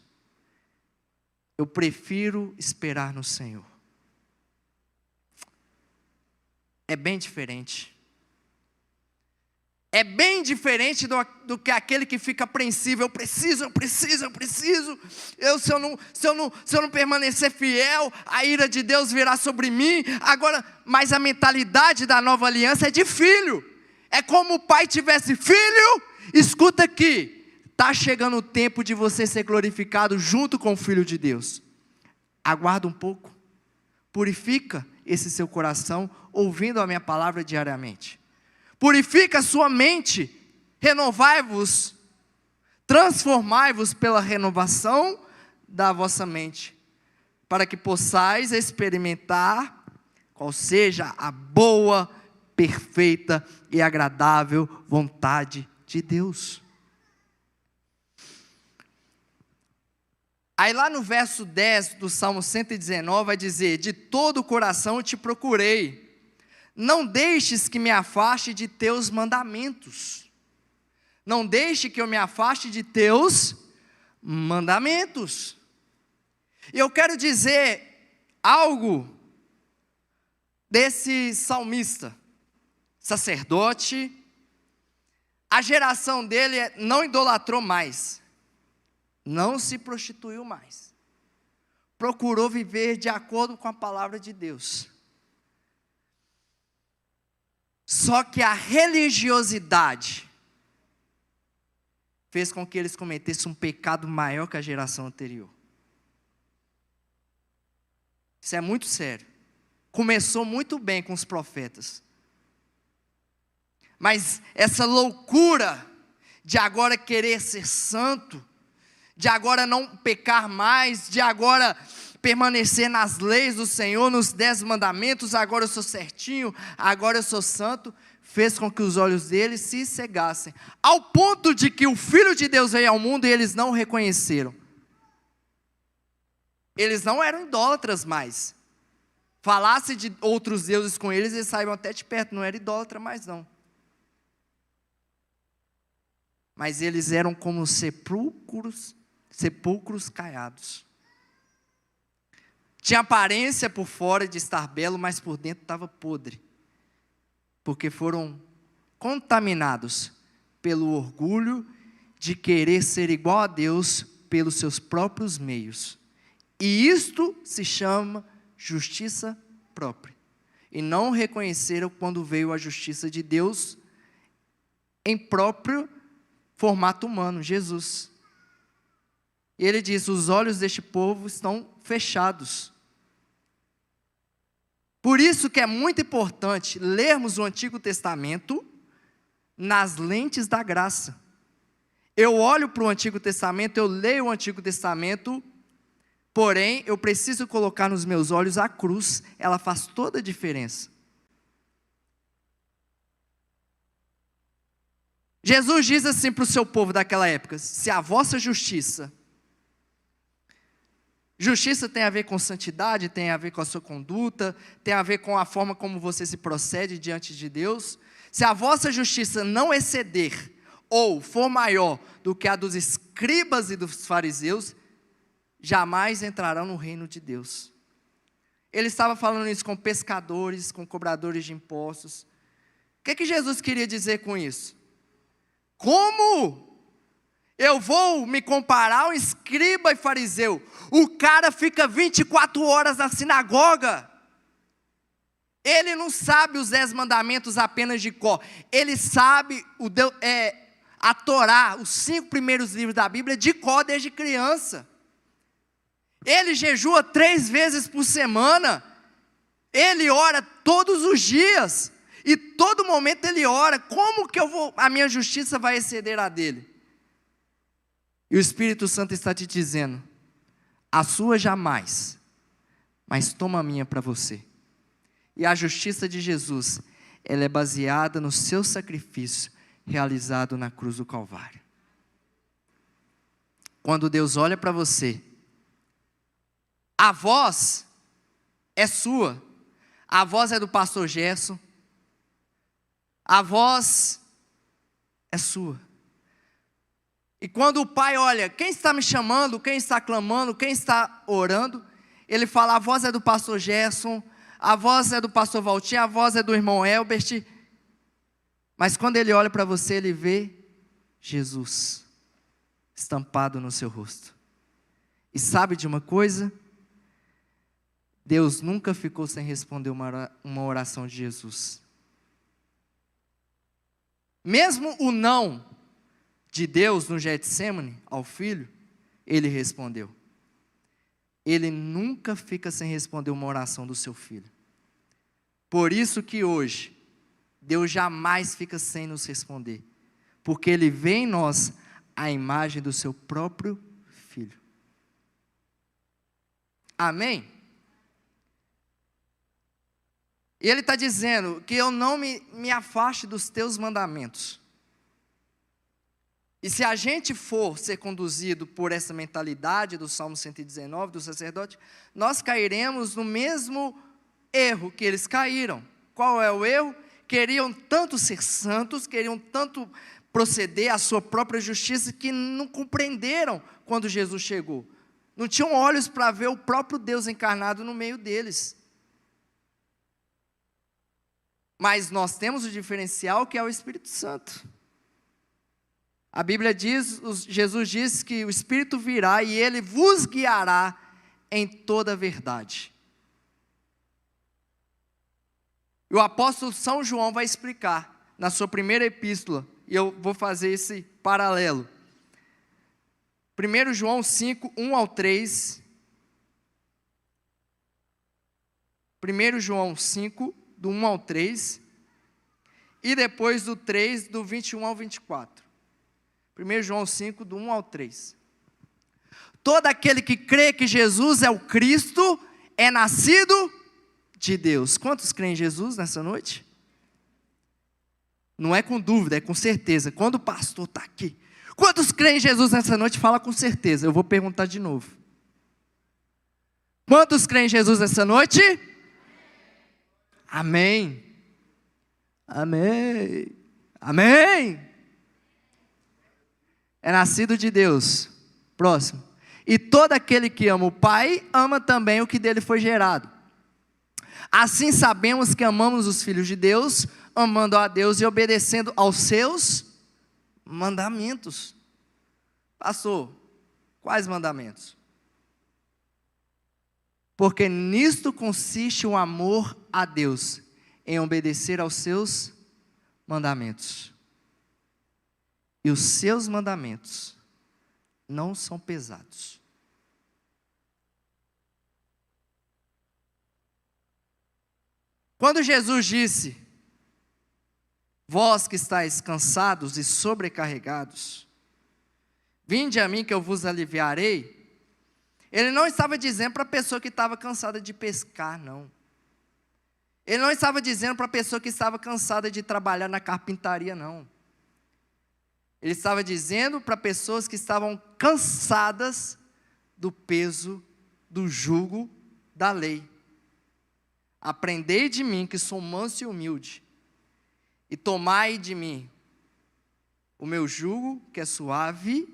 Eu prefiro esperar no Senhor. É bem diferente. É bem diferente do que aquele que fica apreensivo. Eu preciso. Se eu não permanecer fiel, a ira de Deus virá sobre mim. Agora, mas a mentalidade da nova aliança é de filho. É como o pai tivesse filho. Escuta aqui, está chegando o tempo de você ser glorificado junto com o Filho de Deus. Aguarda um pouco. Purifica esse seu coração, ouvindo a minha palavra diariamente. Purifica a sua mente, renovai-vos, transformai-vos pela renovação da vossa mente, para que possais experimentar qual seja a boa, perfeita e agradável vontade de Deus. Aí lá no verso 10 do Salmo 119 vai dizer, de todo o coração eu te procurei, não deixes que me afaste de teus mandamentos. Não deixe que eu me afaste de teus mandamentos. E eu quero dizer algo desse salmista, sacerdote. A geração dele não idolatrou mais, não se prostituiu mais, procurou viver de acordo com a palavra de Deus. Só que a religiosidade fez com que eles cometessem um pecado maior que a geração anterior. Isso é muito sério. Começou muito bem com os profetas. Mas essa loucura de agora querer ser santo, de agora não pecar mais, de agora permanecer nas leis do Senhor, nos 10 mandamentos, agora eu sou certinho, agora eu sou santo, fez com que os olhos deles se cegassem, ao ponto de que o Filho de Deus veio ao mundo e eles não o reconheceram. Eles não eram idólatras mais. Falasse de outros deuses com eles, eles saíam até de perto, não era idólatra mais não. Mas eles eram como sepulcros caiados. Tinha aparência por fora de estar belo, mas por dentro estava podre. Porque foram contaminados pelo orgulho de querer ser igual a Deus pelos seus próprios meios. E isto se chama justiça própria. E não reconheceram quando veio a justiça de Deus em próprio formato humano, Jesus. E ele diz, os olhos deste povo estão fechados. Por isso que é muito importante lermos o Antigo Testamento nas lentes da graça. Eu olho para o Antigo Testamento, eu leio o Antigo Testamento, porém eu preciso colocar nos meus olhos a cruz, ela faz toda a diferença. Jesus diz assim para o seu povo daquela época, se a vossa justiça tem a ver com santidade, tem a ver com a sua conduta, tem a ver com a forma como você se procede diante de Deus. Se a vossa justiça não exceder ou for maior do que a dos escribas e dos fariseus, jamais entrarão no reino de Deus. Ele estava falando isso com pescadores, com cobradores de impostos. O que Jesus queria dizer com isso? Como eu vou me comparar ao escriba e fariseu? O cara fica 24 horas na sinagoga. Ele não sabe os 10 mandamentos apenas de cor. Ele sabe a Torá, os 5 primeiros livros da Bíblia, de cor desde criança. Ele jejua 3 vezes por semana. Ele ora todos os dias. E todo momento ele ora. Como que a minha justiça vai exceder a dele? E o Espírito Santo está te dizendo, a sua jamais, mas toma a minha para você. E a justiça de Jesus, ela é baseada no seu sacrifício, realizado na cruz do Calvário. Quando Deus olha para você, a voz é sua, a voz é do pastor Gerson, a voz é sua. E quando o pai olha, quem está me chamando, quem está clamando, quem está orando, ele fala, a voz é do pastor Gerson, a voz é do pastor Valtinho, a voz é do irmão Elbert. Mas quando ele olha para você, ele vê Jesus estampado no seu rosto. E sabe de uma coisa? Deus nunca ficou sem responder uma oração de Jesus. Mesmo o não de Deus no Getsemane ao filho, ele respondeu. Ele nunca fica sem responder uma oração do seu filho. Por isso que hoje, Deus jamais fica sem nos responder. Porque Ele vê em nós a imagem do seu próprio filho. Amém? E Ele está dizendo que eu não me afaste dos teus mandamentos. E se a gente for ser conduzido por essa mentalidade do Salmo 119, do sacerdote, nós cairemos no mesmo erro que eles caíram. Qual é o erro? Queriam tanto ser santos, queriam tanto proceder à sua própria justiça, que não compreenderam quando Jesus chegou. Não tinham olhos para ver o próprio Deus encarnado no meio deles. Mas nós temos o diferencial que é o Espírito Santo. A Bíblia diz, Jesus diz que o Espírito virá e Ele vos guiará em toda a verdade. E o apóstolo São João vai explicar na sua primeira epístola, e eu vou fazer esse paralelo. 1 João 5, 1 ao 3. 1 João 5, do 1 ao 3. E depois do 3, do 21 ao 24. 1 João 5, do 1 ao 3. Todo aquele que crê que Jesus é o Cristo, é nascido de Deus. Quantos creem em Jesus nessa noite? Não é com dúvida, é com certeza. Quando o pastor está aqui, quantos creem em Jesus nessa noite? Fala com certeza. Eu vou perguntar de novo. Quantos creem em Jesus nessa noite? Amém. Amém. Amém. É nascido de Deus. Próximo. E todo aquele que ama o Pai, ama também o que dele foi gerado. Assim sabemos que amamos os filhos de Deus, amando a Deus e obedecendo aos seus mandamentos. Pastor, quais mandamentos? Porque nisto consiste o amor a Deus, em obedecer aos seus mandamentos. E os seus mandamentos não são pesados. Quando Jesus disse, vós que estáis cansados e sobrecarregados, vinde a mim que eu vos aliviarei, Ele não estava dizendo para a pessoa que estava cansada de pescar, não. Ele não estava dizendo para a pessoa que estava cansada de trabalhar na carpintaria, não. Ele estava dizendo para pessoas que estavam cansadas do peso, do jugo da lei. Aprendei de mim, que sou manso e humilde, e tomai de mim o meu jugo, que é suave,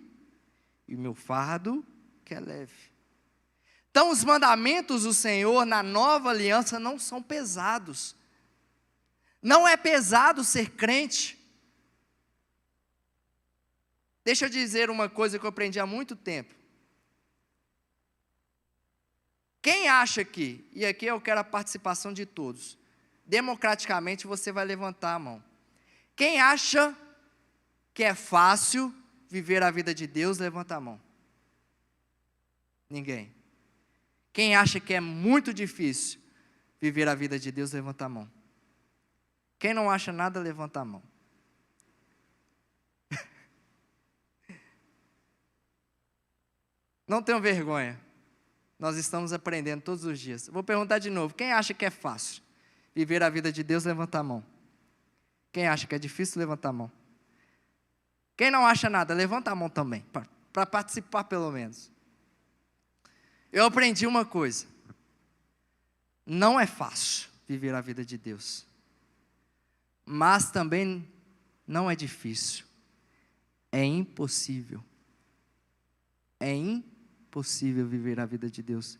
e o meu fardo, que é leve. Então, os mandamentos do Senhor na nova aliança não são pesados. Não é pesado ser crente. Deixa eu dizer uma coisa que eu aprendi há muito tempo. Quem acha que, e aqui eu quero a participação de todos, democraticamente você vai levantar a mão. Quem acha que é fácil viver a vida de Deus, levanta a mão. Ninguém. Quem acha que é muito difícil viver a vida de Deus, levanta a mão. Quem não acha nada, levanta a mão. Não tenham vergonha. Nós estamos aprendendo todos os dias. Vou perguntar de novo. Quem acha que é fácil viver a vida de Deus, levanta a mão. Quem acha que é difícil, levanta a mão. Quem não acha nada, levanta a mão também, para participar pelo menos. Eu aprendi uma coisa. Não é fácil viver a vida de Deus. Mas também não é difícil. É impossível. É impossível viver a vida de Deus.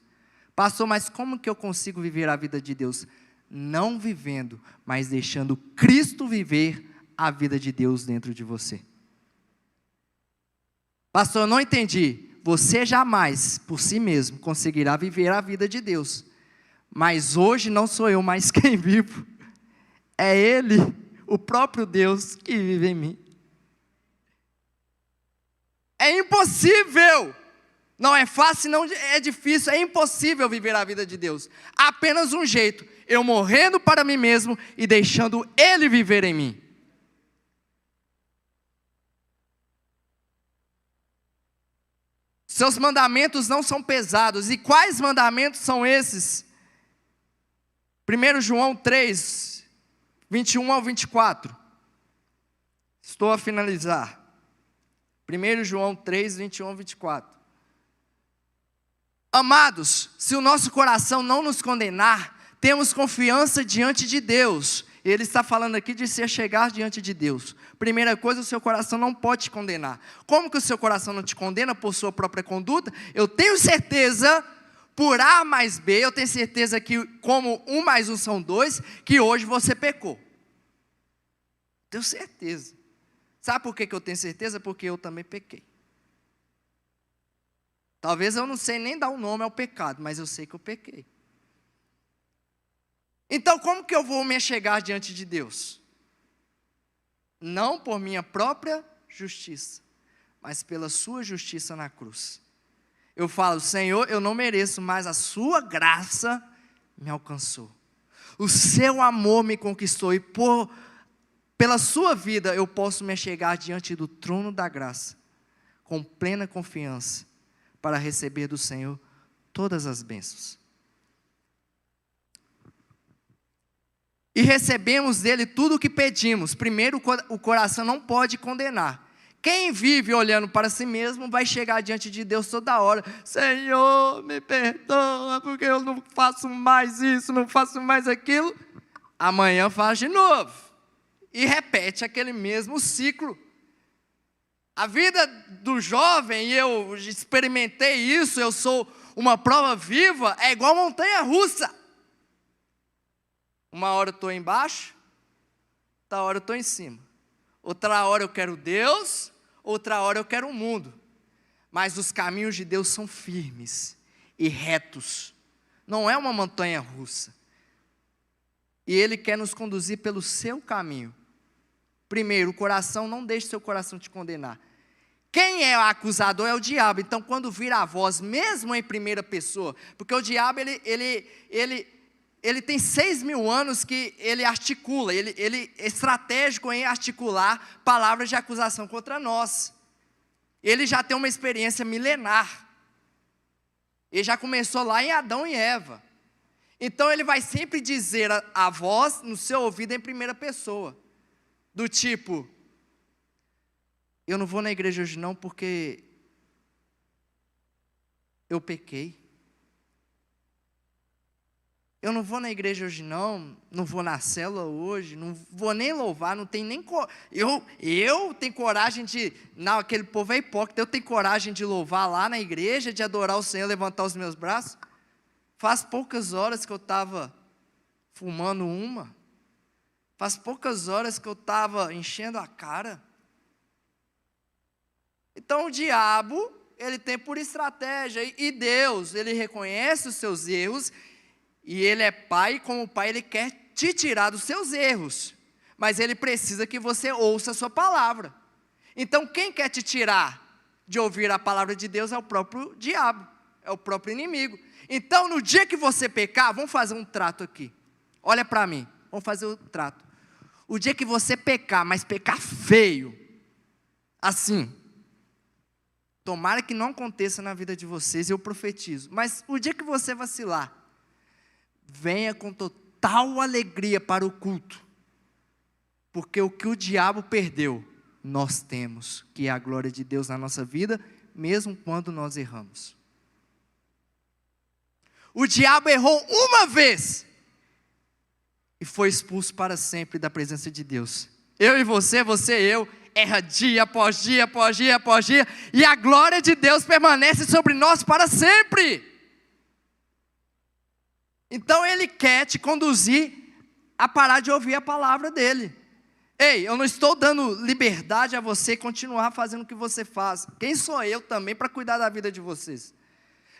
Pastor, mas como que eu consigo viver a vida de Deus? Não vivendo, mas deixando Cristo viver a vida de Deus dentro de você. Pastor, eu não entendi. Você jamais, por si mesmo, conseguirá viver a vida de Deus. Mas hoje não sou eu mais quem vivo. É Ele, o próprio Deus, que vive em mim. É impossível. Não é fácil, não é difícil, é impossível viver a vida de Deus. Há apenas um jeito, eu morrendo para mim mesmo e deixando Ele viver em mim. Seus mandamentos não são pesados. E quais mandamentos são esses? 1 João 3, 21 ao 24. Estou a finalizar. 1 João 3, 21 ao 24. Amados, se o nosso coração não nos condenar, temos confiança diante de Deus. Ele está falando aqui de se chegar diante de Deus. Primeira coisa, o seu coração não pode te condenar. Como que o seu coração não te condena por sua própria conduta? Eu tenho certeza, por A mais B, eu tenho certeza que como 1 mais 1 são 2, que hoje você pecou. Tenho certeza. Sabe por que eu tenho certeza? Porque eu também pequei. Talvez eu não sei nem dar o nome ao pecado, mas eu sei que eu pequei. Então, como que eu vou me chegar diante de Deus? Não por minha própria justiça, mas pela sua justiça na cruz. Eu falo, Senhor, eu não mereço, mas a sua graça me alcançou. O seu amor me conquistou e pela sua vida eu posso me chegar diante do trono da graça, com plena confiança, para receber do Senhor todas as bênçãos. E recebemos dele tudo o que pedimos. Primeiro, o coração não pode condenar. Quem vive olhando para si mesmo vai chegar diante de Deus toda hora. Senhor, me perdoa, porque eu não faço mais isso, não faço mais aquilo. Amanhã faz de novo. E repete aquele mesmo ciclo. A vida do jovem, e eu experimentei isso, eu sou uma prova viva, é igual montanha-russa. Uma hora eu estou embaixo, outra hora eu estou em cima. Outra hora eu quero Deus, outra hora eu quero o mundo. Mas os caminhos de Deus são firmes e retos. Não é uma montanha-russa. E Ele quer nos conduzir pelo seu caminho. Primeiro, o coração, não deixe seu coração te condenar. Quem é o acusador é o diabo. Então, quando vira a voz, mesmo em primeira pessoa, porque o diabo, ele tem 6.000 anos que ele articula, ele é estratégico em articular palavras de acusação contra nós. Ele já tem uma experiência milenar. Ele já começou lá em Adão e Eva. Então, ele vai sempre dizer a voz no seu ouvido em primeira pessoa. Do tipo, eu não vou na igreja hoje não porque eu pequei. Eu não vou na igreja hoje não vou na célula hoje, não vou nem louvar, não tenho nem... Eu tenho coragem de... Não, aquele povo é hipócrita, eu tenho coragem de louvar lá na igreja, de adorar o Senhor, levantar os meus braços. Faz poucas horas que eu estava fumando uma. Faz poucas horas que eu estava enchendo a cara. Então o diabo, ele tem por estratégia, e Deus, ele reconhece os seus erros, e Ele é pai, e como pai Ele quer te tirar dos seus erros, mas Ele precisa que você ouça a sua palavra. Então quem quer te tirar de ouvir a palavra de Deus é o próprio diabo, é o próprio inimigo. Então no dia que você pecar, vamos fazer um trato aqui, olha para mim, vamos fazer o trato. O dia que você pecar, mas pecar feio, assim, tomara que não aconteça na vida de vocês, eu profetizo, mas o dia que você vacilar, venha com total alegria para o culto, porque o que o diabo perdeu, nós temos, que é a glória de Deus na nossa vida, mesmo quando nós erramos. O diabo errou uma vez, e foi expulso para sempre da presença de Deus. Eu e você e eu, erra dia após dia, após dia, após dia, e a glória de Deus permanece sobre nós para sempre. Então Ele quer te conduzir a parar de ouvir a palavra dEle. Ei, eu não estou dando liberdade a você continuar fazendo o que você faz. Quem sou eu também para cuidar da vida de vocês?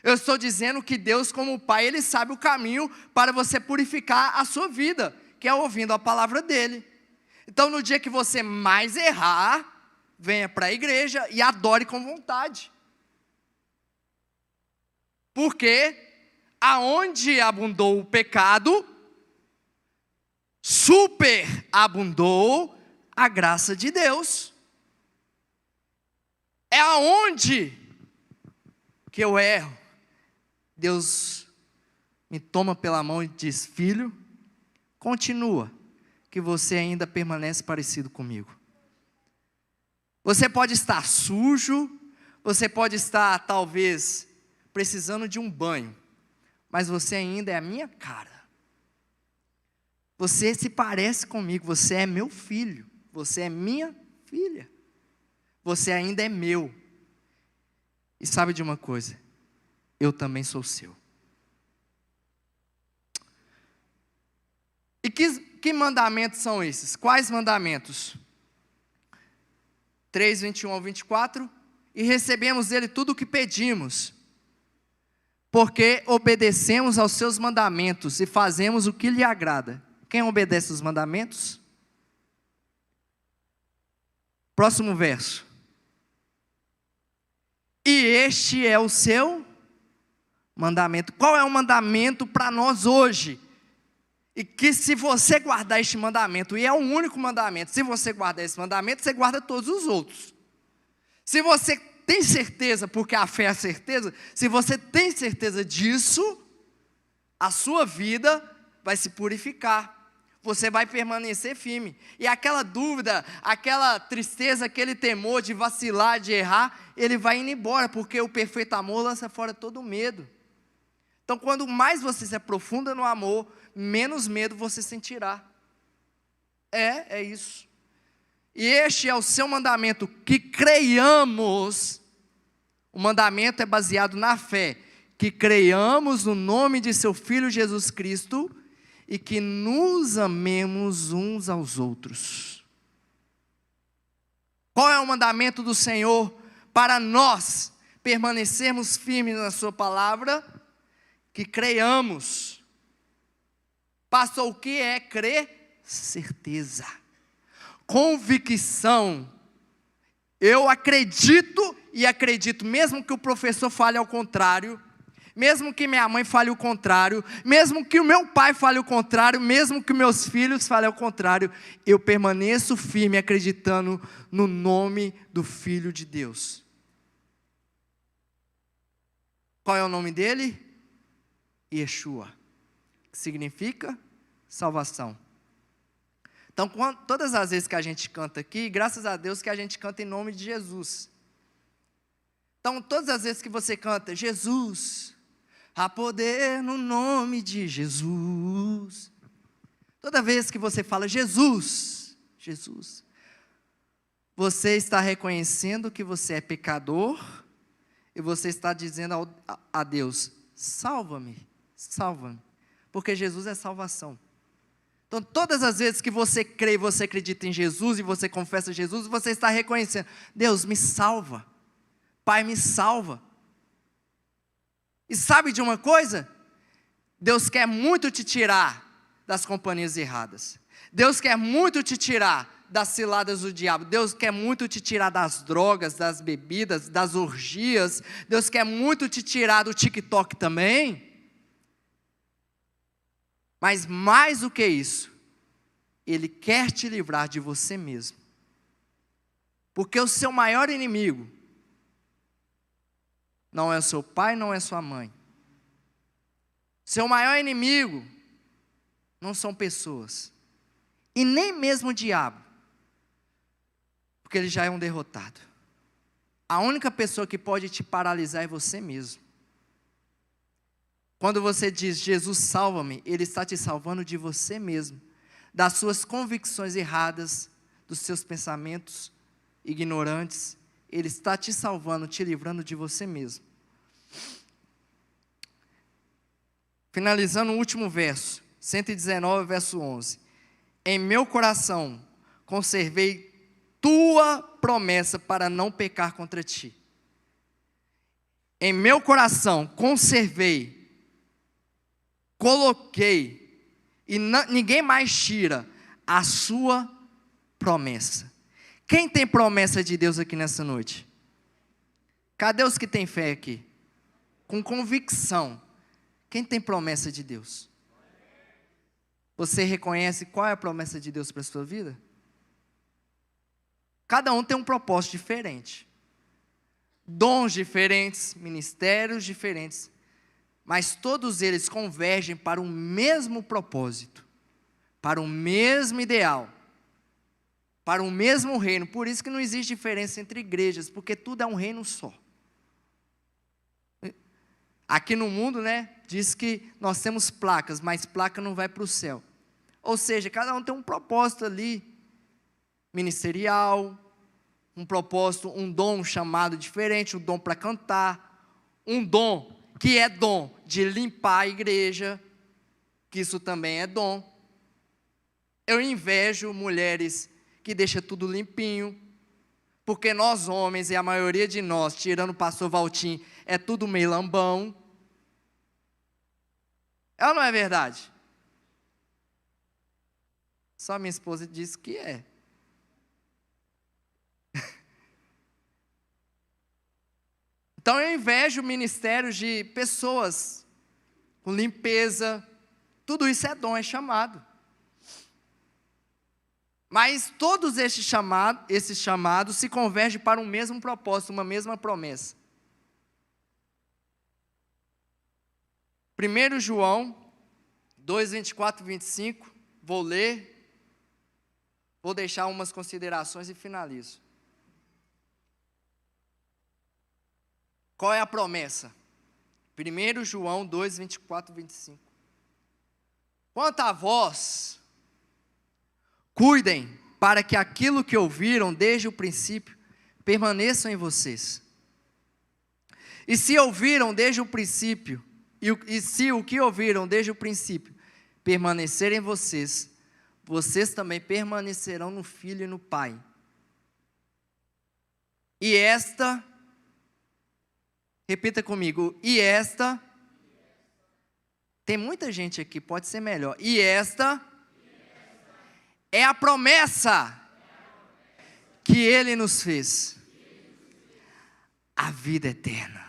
Eu estou dizendo que Deus, como Pai, Ele sabe o caminho para você purificar a sua vida, que é ouvindo a palavra dEle. Então, no dia que você mais errar, venha para a igreja e adore com vontade. Porque aonde abundou o pecado, superabundou a graça de Deus. É aonde que eu erro, Deus me toma pela mão e diz: filho, continua, que você ainda permanece parecido comigo. Você pode estar sujo, você pode estar talvez precisando de um banho, mas você ainda é a minha cara. Você se parece comigo, você é meu filho, você é minha filha, você ainda é meu. E sabe de uma coisa? Eu também sou seu. E que mandamentos são esses? Quais mandamentos? 3, 21 ao 24. E recebemos dele tudo o que pedimos, porque obedecemos aos seus mandamentos e fazemos o que lhe agrada. Quem obedece os mandamentos? Próximo verso. E este é o seu mandamento. Qual é o mandamento para nós hoje? E que se você guardar este mandamento, e é o único mandamento, se você guardar esse mandamento, você guarda todos os outros. Se você tem certeza, porque a fé é a certeza, se você tem certeza disso, a sua vida vai se purificar. Você vai permanecer firme. E aquela dúvida, aquela tristeza, aquele temor de vacilar, de errar, ele vai indo embora, porque o perfeito amor lança fora todo medo. Então, quando mais você se aprofunda no amor, menos medo você sentirá. É isso. E este é o seu mandamento, que creiamos. O mandamento é baseado na fé, que creiamos no nome de seu Filho Jesus Cristo, e que nos amemos uns aos outros. Qual é o mandamento do Senhor para nós permanecermos firmes na sua palavra? Que creiamos. Pastor, o que é crer? Certeza, convicção. Eu acredito e acredito, mesmo que o professor fale ao contrário, mesmo que minha mãe fale o contrário, mesmo que o meu pai fale o contrário, mesmo que meus filhos falem o contrário, eu permaneço firme acreditando no nome do Filho de Deus. Qual é o nome dele? Yeshua, que significa salvação. Então, todas as vezes que a gente canta aqui, graças a Deus que a gente canta em nome de Jesus. Então, todas as vezes que você canta Jesus, há poder no nome de Jesus. Toda vez que você fala Jesus, Jesus, você está reconhecendo que você é pecador e você está dizendo a Deus: salva-me, salva-me, porque Jesus é salvação. Então, todas as vezes que você crê, você acredita em Jesus e você confessa Jesus, você está reconhecendo: Deus, me salva, Pai, me salva. E sabe de uma coisa? Deus quer muito te tirar das companhias erradas. Deus quer muito te tirar das ciladas do diabo. Deus quer muito te tirar das drogas, das bebidas, das orgias. Deus quer muito te tirar do TikTok também. Mas mais do que isso, Ele quer te livrar de você mesmo. Porque o seu maior inimigo não é o seu pai, não é sua mãe. Seu maior inimigo não são pessoas. E nem mesmo o diabo. Porque ele já é um derrotado. A única pessoa que pode te paralisar é você mesmo. Quando você diz Jesus salva-me, Ele está te salvando de você mesmo. Das suas convicções erradas, dos seus pensamentos ignorantes, Ele está te salvando, te livrando de você mesmo. Finalizando o último verso, 119, verso 11. Em meu coração conservei tua promessa para não pecar contra ti. Em meu coração conservei, coloquei, e ninguém mais tira a sua promessa. Quem tem promessa de Deus aqui nessa noite? Cadê os que têm fé aqui? Com convicção. Quem tem promessa de Deus? Você reconhece qual é a promessa de Deus para a sua vida? Cada um tem um propósito diferente. Dons diferentes, ministérios diferentes, mas todos eles convergem para um mesmo propósito, para um mesmo ideal, para um mesmo reino. Por isso que não existe diferença entre igrejas, porque tudo é um reino só. Aqui no mundo, diz que nós temos placas, mas placa não vai para o céu. Ou seja, cada um tem um propósito ali, ministerial, um propósito, um dom, um chamado diferente, um dom para cantar, um dom que é dom de limpar a igreja, que isso também é dom. Eu invejo mulheres que deixam tudo limpinho, porque nós homens, e a maioria de nós, tirando o pastor Valtim, é tudo meio lambão. É ou não é verdade? Só minha esposa disse que é. Então eu invejo ministérios de pessoas com limpeza. Tudo isso é dom, é chamado. Mas todos esses chamados se convergem para um mesmo propósito, uma mesma promessa. 1 João 2, 24 e 25, vou ler, vou deixar umas considerações e finalizo. Qual é a promessa? 1 João 2, 24 e 25. Quanto a vós, cuidem para que aquilo que ouviram desde o princípio permaneçam em vocês. E se ouviram desde o princípio, e se o que ouviram desde o princípio permanecer em vocês, vocês também permanecerão no Filho e no Pai. E esta, repita comigo, e esta, tem muita gente aqui, pode ser melhor, e esta é a promessa que Ele nos fez, a vida eterna.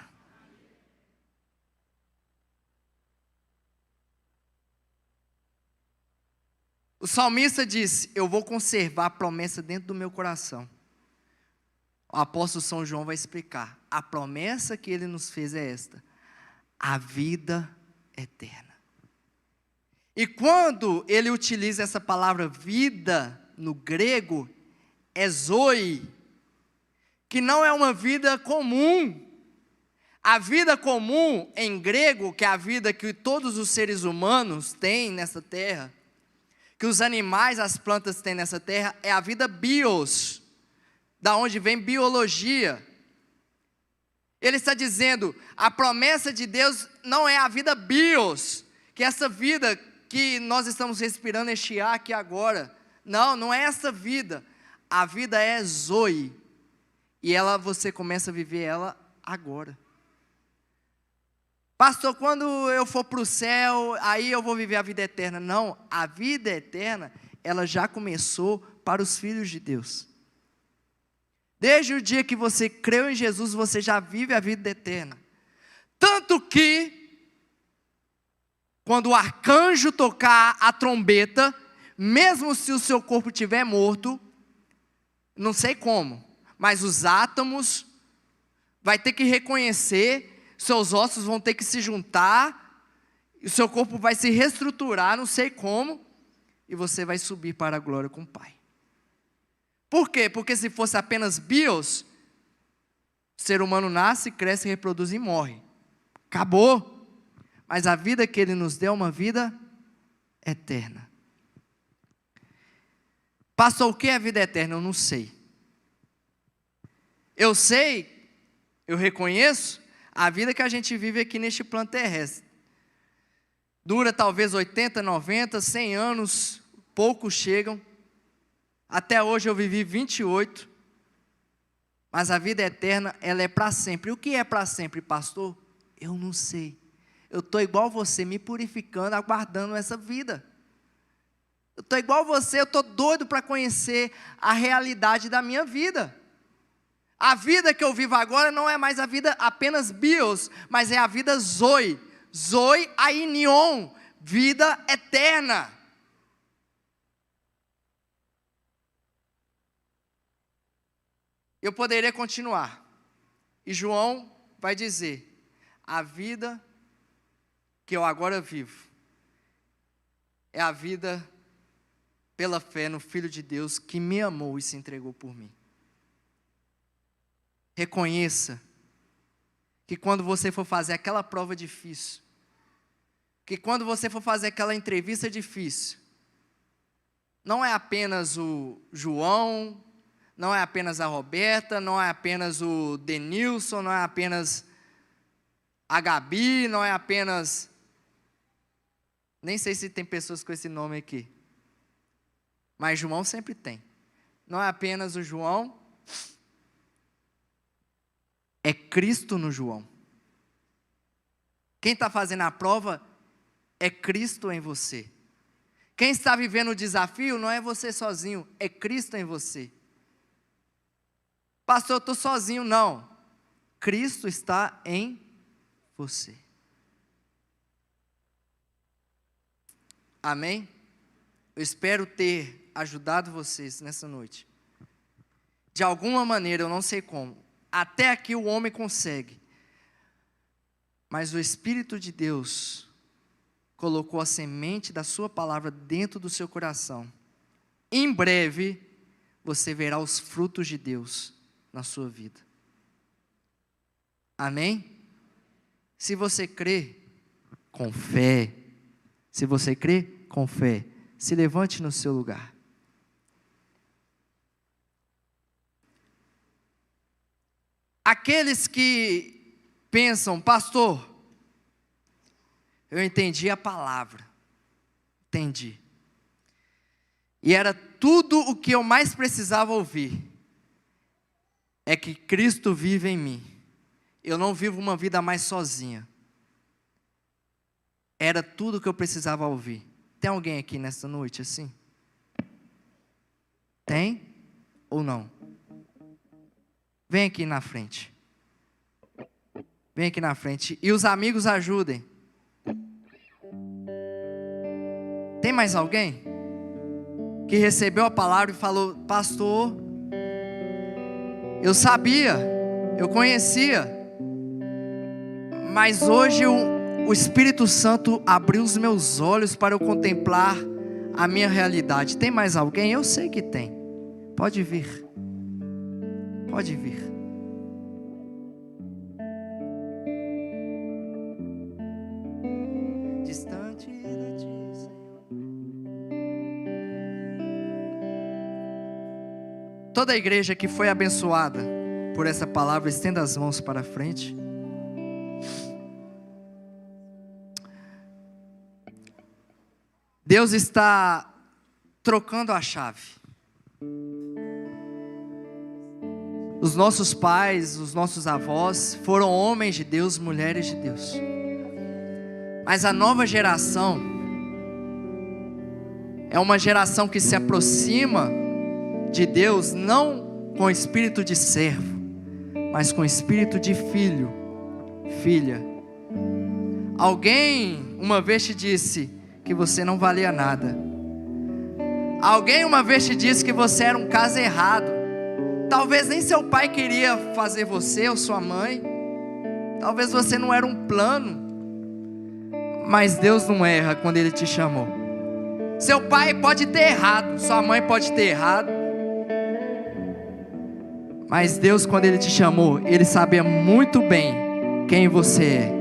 O salmista disse, eu vou conservar a promessa dentro do meu coração. O apóstolo São João vai explicar, a promessa que Ele nos fez é esta, a vida eterna. E quando ele utiliza essa palavra vida, no grego, é zoe, que não é uma vida comum. A vida comum, em grego, que é a vida que todos os seres humanos têm nessa terra, que os animais, as plantas têm nessa terra, é a vida bios, da onde vem biologia. Ele está dizendo, a promessa de Deus não é a vida bios, que é essa vida que nós estamos respirando este ar aqui agora. Não, não é essa vida. A vida é zoe. E você começa a viver ela agora. Pastor, quando eu for para o céu, aí eu vou viver a vida eterna. Não, a vida eterna, ela já começou para os filhos de Deus. Desde o dia que você creu em Jesus, você já vive a vida eterna. Tanto que, quando o arcanjo tocar a trombeta, mesmo se o seu corpo estiver morto, não sei como, mas os átomos vai ter que reconhecer, seus ossos vão ter que se juntar, o seu corpo vai se reestruturar, não sei como, e você vai subir para a glória com o Pai. Por quê? Porque se fosse apenas bios, o ser humano nasce, cresce, reproduz e morre. Acabou. Mas a vida que Ele nos deu é uma vida eterna. Pastor, o que é vida eterna? Eu não sei. Eu sei, eu reconheço a vida que a gente vive aqui neste plano terrestre. Dura talvez 80, 90, 100 anos, poucos chegam. Até hoje eu vivi 28. Mas a vida eterna, ela é para sempre. E o que é para sempre, pastor? Eu não sei. Eu estou igual você, me purificando, aguardando essa vida. Eu estou igual você, eu estou doido para conhecer a realidade da minha vida. A vida que eu vivo agora não é mais a vida apenas bios, mas é a vida zoe. Zoe aionion, vida eterna. Eu poderia continuar. E João vai dizer, a vida que eu agora vivo é a vida pela fé no Filho de Deus que me amou e se entregou por mim. Reconheça que quando você for fazer aquela prova difícil, que quando você for fazer aquela entrevista difícil, não é apenas o João, não é apenas a Roberta, não é apenas o Denilson, não é apenas a Gabi, não é apenas... Nem sei se tem pessoas com esse nome aqui. Mas João sempre tem. Não é apenas o João, é Cristo no João. Quem está fazendo a prova é Cristo em você. Quem está vivendo o desafio não é você sozinho, é Cristo em você. Pastor, eu estou sozinho, não. Cristo está em você. Amém? Eu espero ter ajudado vocês nessa noite. De alguma maneira, eu não sei como. Até aqui o homem consegue. Mas o Espírito de Deus colocou a semente da sua palavra dentro do seu coração. Em breve, você verá os frutos de Deus na sua vida. Amém? Se você crê, com fé. Se você crê, com fé. Se levante no seu lugar. Aqueles que pensam, pastor, eu entendi a palavra. Entendi. E era tudo o que eu mais precisava ouvir. É que Cristo vive em mim. Eu não vivo uma vida mais sozinha. Era tudo o que eu precisava ouvir. Tem alguém aqui nesta noite assim? Tem ou não? Vem aqui na frente. Vem aqui na frente. E os amigos ajudem. Tem mais alguém que recebeu a palavra e falou, pastor, eu sabia, eu conhecia, mas hoje o Espírito Santo abriu os meus olhos para eu contemplar a minha realidade. Tem mais alguém? Eu sei que tem. Pode vir. Pode vir. Distante de ti, Senhor. Toda a igreja que foi abençoada por essa palavra, estenda as mãos para frente. Deus está trocando a chave. Os nossos pais, os nossos avós foram homens de Deus, mulheres de Deus. Mas a nova geração é uma geração que se aproxima de Deus não com espírito de servo, mas com espírito de filho, filha. Alguém uma vez te disse que você não valia nada. Alguém uma vez te disse que você era um caso errado. Talvez nem seu pai queria fazer você ou sua mãe. Talvez você não era um plano. Mas Deus não erra quando Ele te chamou. Seu pai pode ter errado, sua mãe pode ter errado. Mas Deus, quando Ele te chamou, Ele sabia muito bem quem você é.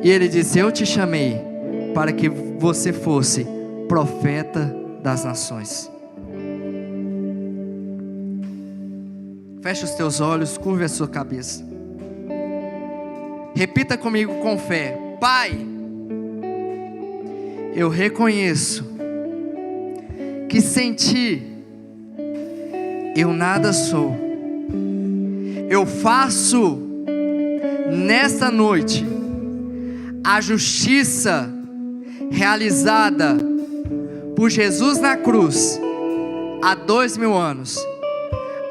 E Ele disse, eu te chamei para que você fosse profeta das nações. Feche os teus olhos, curve a sua cabeça. Repita comigo com fé: Pai, eu reconheço que sem Ti eu nada sou. Eu faço nesta noite a justiça realizada por Jesus na cruz há 2000 anos.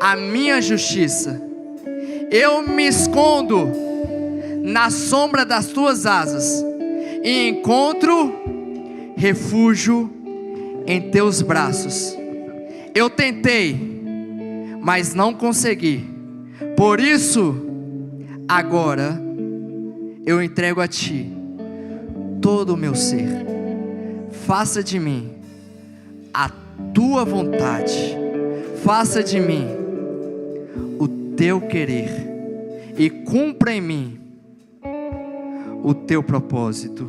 A minha justiça. Eu me escondo na sombra das Tuas asas e encontro refúgio em Teus braços. Eu tentei, mas não consegui. Por isso, agora eu entrego a Ti todo o meu ser. Faça de mim a Tua vontade. Faça de mim o Teu querer e cumpra em mim o Teu propósito.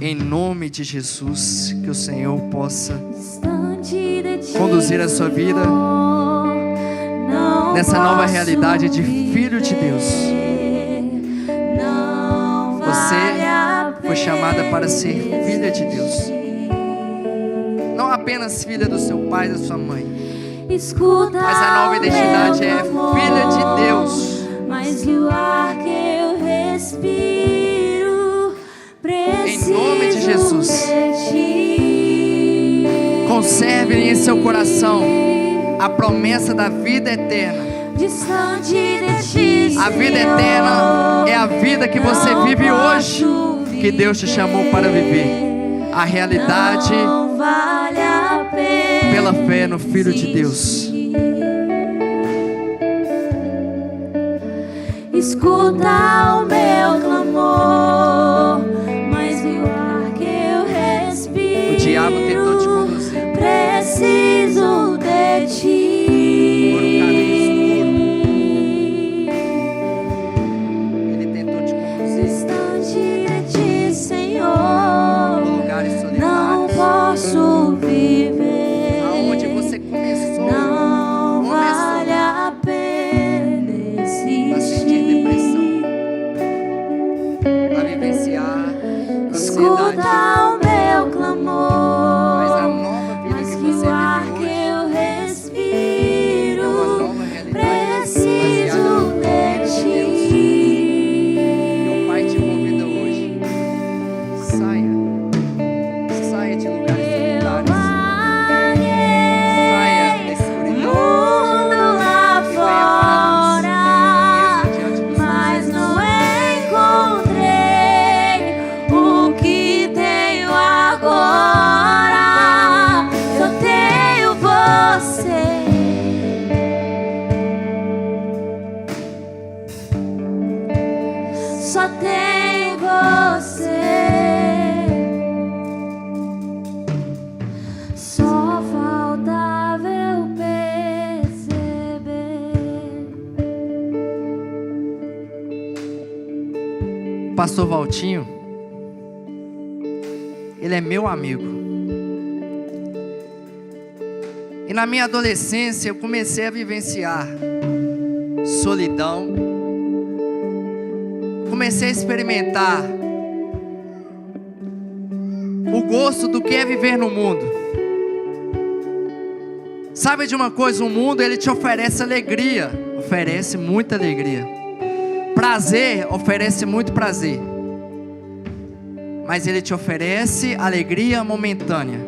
Em nome de Jesus, que o Senhor possa conduzir a sua vida nessa nova realidade de filho de Deus. Você foi chamada para ser filha de Deus, não apenas filha do seu pai e da sua mãe, mas a nova identidade é filha de Deus. Mas o ar que eu respiro, em nome de Jesus, conserve em seu coração a promessa da vida eterna. A vida eterna é a vida que você vive hoje, que Deus te chamou para viver. A realidade pela fé no Filho de Deus. Escuta o meu clamor, mas o ar que eu respiro, o diabo tentou te conduzir, preciso de Ti. Por um caminho escuro. Ele tentou te conduzir Distante de Ti, Senhor, por lugares não solitários, posso viver. aonde você começou, Não vale a pena existir. a vivenciar Escuta ansiedade, o meu clamor, mas a nova vida mas que que você o ar vive que hoje eu é uma respiro, nova realidade preciso baseada de no Ti. E o Pai te convida hoje: saia de lugares solitários, saia da escuridão Mundo lá e venha para a luz. fora, Diante dos mas seus não encontrei o que tenho agora. Só tenho você. Só tenho você. Só faltava eu perceber. Pastor Valtinho, ele é meu amigo. E na minha adolescência eu comecei a vivenciar solidão. Comecei a experimentar o gosto do que é viver no mundo. Sabe de uma coisa? O mundo, ele te oferece alegria, oferece muita alegria. Prazer, oferece muito prazer. Mas ele te oferece alegria momentânea.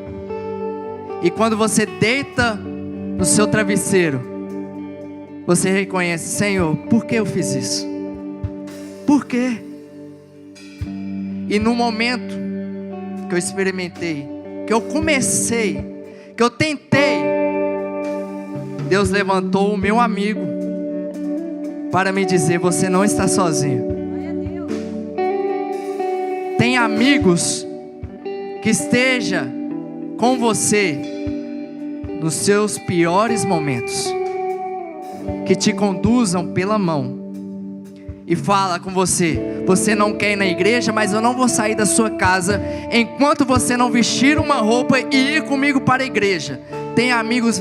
E quando você deita no seu travesseiro, você reconhece: Senhor, por que eu fiz isso? Por quê? E no momento que eu experimentei, que eu comecei, que eu tentei, Deus levantou o meu amigo para me dizer: você não está sozinho. Tem amigos que esteja com você nos seus piores momentos, que te conduzam pela mão e fala com você: você não quer ir na igreja, mas eu não vou sair da sua casa enquanto você não vestir uma roupa e ir comigo para a igreja. Tem amigos